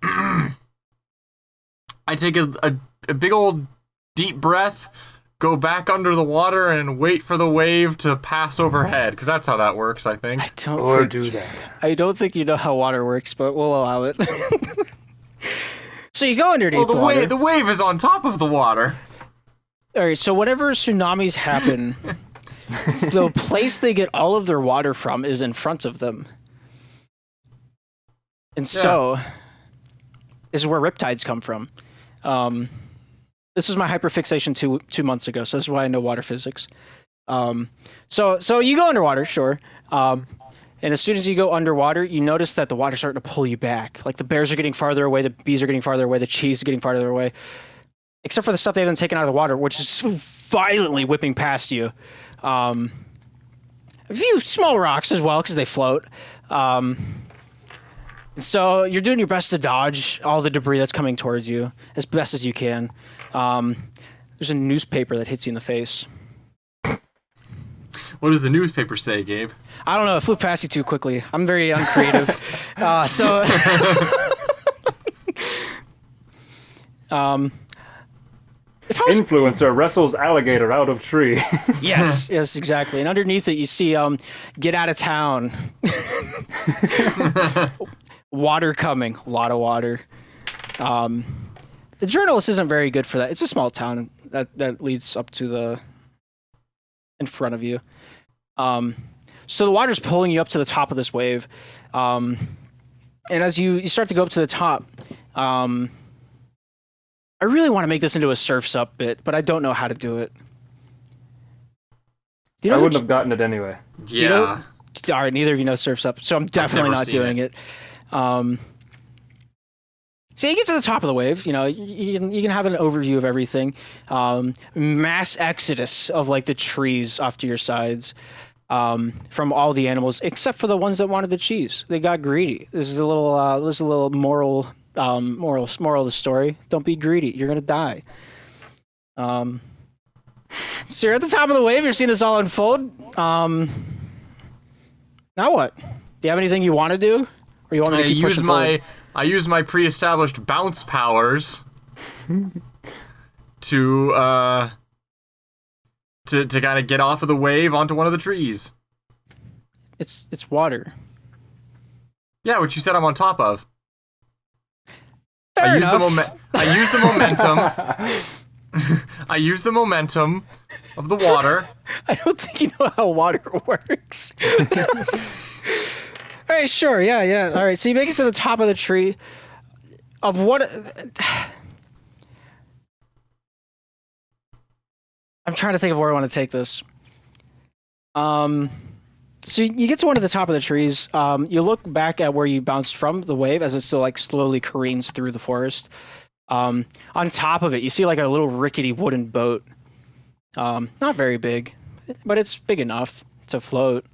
take a big old deep breath, go back under the water, and wait for the wave to pass overhead, because that's how that works, I think. I don't think you know how water works, but we'll allow it. So you go underneath the water. The wave is on top of the water. All right, so whenever tsunamis happen, the place they get all of their water from is in front of them. And so, this is where riptides come from. This was my hyperfixation two months ago, so this is why I know water physics. So you go underwater, sure. And as soon as you go underwater, you notice that the water's starting to pull you back. Like the bears are getting farther away, the bees are getting farther away, the cheese is getting farther away. Except for the stuff they haven't taken out of the water, which is violently whipping past you. A few small rocks as well, because they float. So you're doing your best to dodge all the debris that's coming towards you as best as you can. There's a newspaper that hits you in the face. What does the newspaper say, Gabe? I don't know. It flew past you too quickly. I'm very uncreative. Influencer wrestles alligator out of tree. Yes, exactly. And underneath it, you see "Get out of town." Water coming. A lot of water. The journalist isn't very good for that. It's a small town that leads up to in front of you. So the water's pulling you up to the top of this wave. And as you start to go up to the top, I really want to make this into a Surf's Up bit, but I don't know how to do it. I wouldn't have gotten it anyway. Yeah. All right, neither of you know Surf's Up, so I'm definitely not doing it. So you get to the top of the wave, you can have an overview of everything. Mass exodus of like the trees off to your sides. From all the animals except for the ones that wanted the cheese. They got greedy. This is a little moral of the story. Don't be greedy. You're gonna die. So you're at the top of the wave. You're seeing this all unfold. Now what? Do you have anything you want to do, or you want me to keep pushing forward? I use my pre-established bounce powers to kind of get off of the wave onto one of the trees. It's water. Yeah, which you said I'm on top of. Fair I enough. use the momentum. I use the momentum of the water. I don't think you know how water works. All right, sure, yeah. All right, so you make it to the top of the tree. Of what? I'm trying to think of where I want to take this. So you get to one of the top of the trees. You look back at where you bounced from the wave as it still like slowly careens through the forest. On top of it, you see like a little rickety wooden boat. Not very big, but it's big enough to float.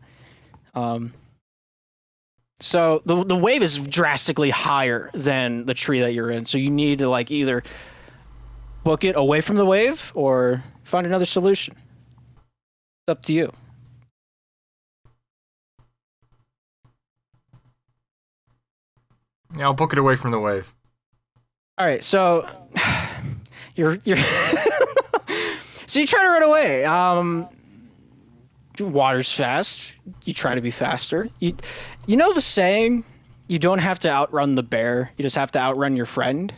So the wave is drastically higher than the tree that you're in. So you need to like either book it away from the wave or find another solution. It's up to you. Yeah, I'll book it away from the wave. All right, so you're so you try to run away. Water's fast. You try to be faster. You know the saying, you don't have to outrun the bear. You just have to outrun your friend.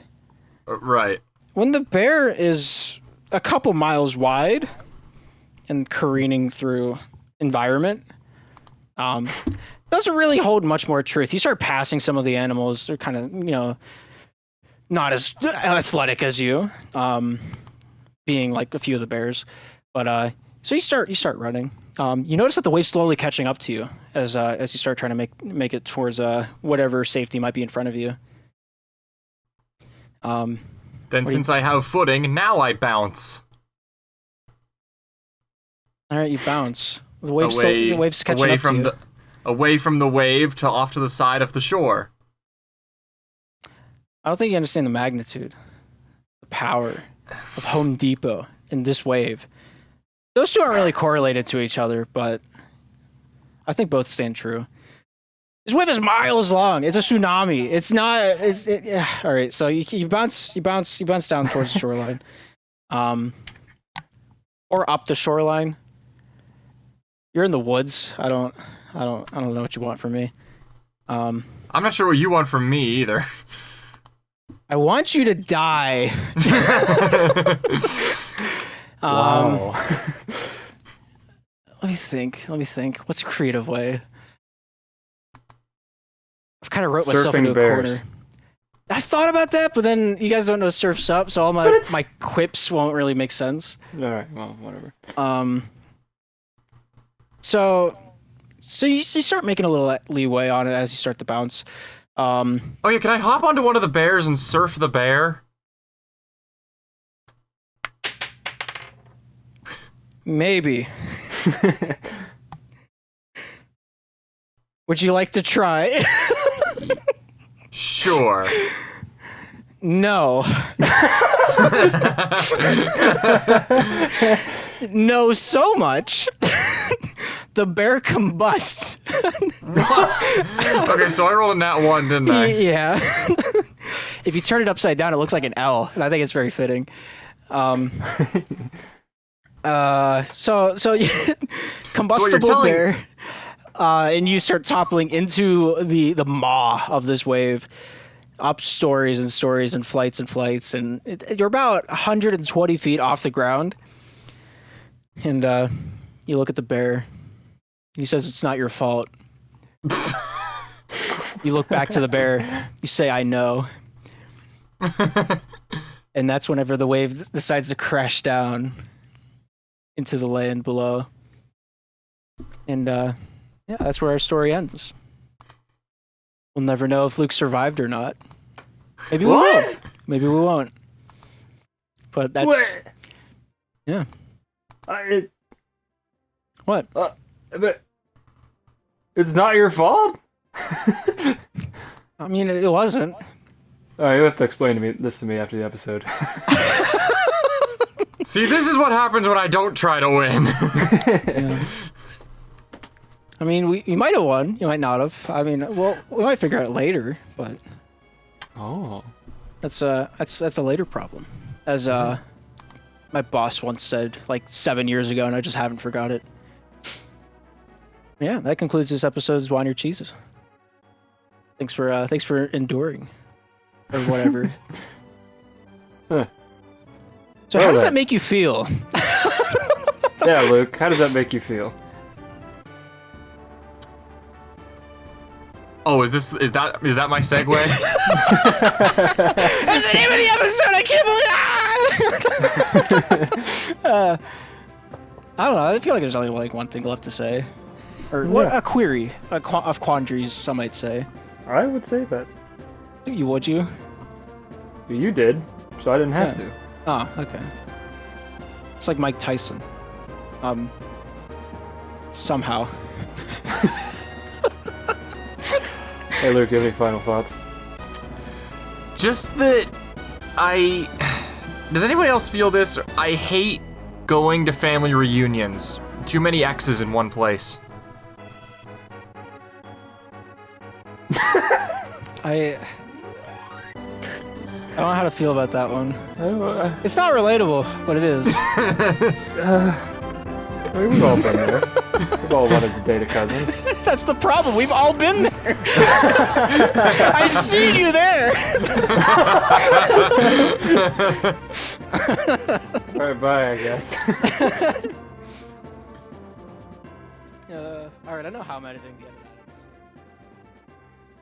Right. When the bear is a couple miles wide and careening through environment, doesn't really hold much more truth. You start passing some of the animals. They're kind of, not as athletic as you, being like a few of the bears. But so you start running. You notice that the wave's slowly catching up to you as you start trying to make it towards whatever safety might be in front of you. Then since I have footing, now I bounce. All right, you bounce. The wave's catching up to you. Away from the wave to off to the side of the shore. I don't think you understand the magnitude, the power of Home Depot in this wave. Those two aren't really correlated to each other, but I think both stand true. This wave is miles long. It's a tsunami. It's not. Yeah. All right. So you bounce down towards the shoreline, or up the shoreline. You're in the woods. I don't know what you want from me. I'm not sure what you want from me either. I want you to die. Wow. Let me think. What's a creative way? I've kind of wrote myself into a corner. I thought about that, but then you guys don't know Surf's Up, so all my quips won't really make sense. All right, well, whatever. So you start making a little leeway on it as you start to bounce. Oh yeah, can I hop onto one of the bears and surf the bear? Maybe. Would you like to try? Sure. No. No, so much. The bear combusts. What? Okay, so I rolled a nat 1, didn't I? Yeah. If you turn it upside down, it looks like an L, and I think it's very fitting. So you combustible bear, and you start toppling into the maw of this wave, up stories and stories and flights, and you're about 120 feet off the ground, and you look at the bear. He says it's not your fault. You look back to the bear. You say, "I know." And that's whenever the wave decides to crash down into the land below. And yeah, that's where our story ends. We'll never know if Luke survived or not. Maybe we will. Maybe we won't. But that's... What? Yeah. What? But it's not your fault? I mean, it wasn't. All right, you have to explain this to me after the episode. See, this is what happens when I don't try to win. Yeah. I mean, you might have won. You might not have. I mean, well, we might figure out later, but that's a later problem. As my boss once said, like 7 years ago, and I just haven't forgot it. Yeah, that concludes this episode's Wine Your Cheeses. Thanks for enduring, or whatever. Huh. So how does that make you feel? Yeah, Luke, how does that make you feel? Oh, is that my segue? That's the name of the episode. I can't believe. I don't know. I feel like there's only like one thing left to say, or what a query of quandaries. Some might say. I would say that. Would you? You did, so I didn't have to. Oh, okay. It's like Mike Tyson. Somehow. Hey Luke, you have any final thoughts? Just that does anybody else feel this? I hate going to family reunions. Too many exes in one place. I don't know how to feel about that one. It's not relatable, but it is. We've all been there. We've all wanted to date a cousin. That's the problem. We've all been there. I've seen you there. Alright, bye, I guess. Alright, I know how I'm editing the end of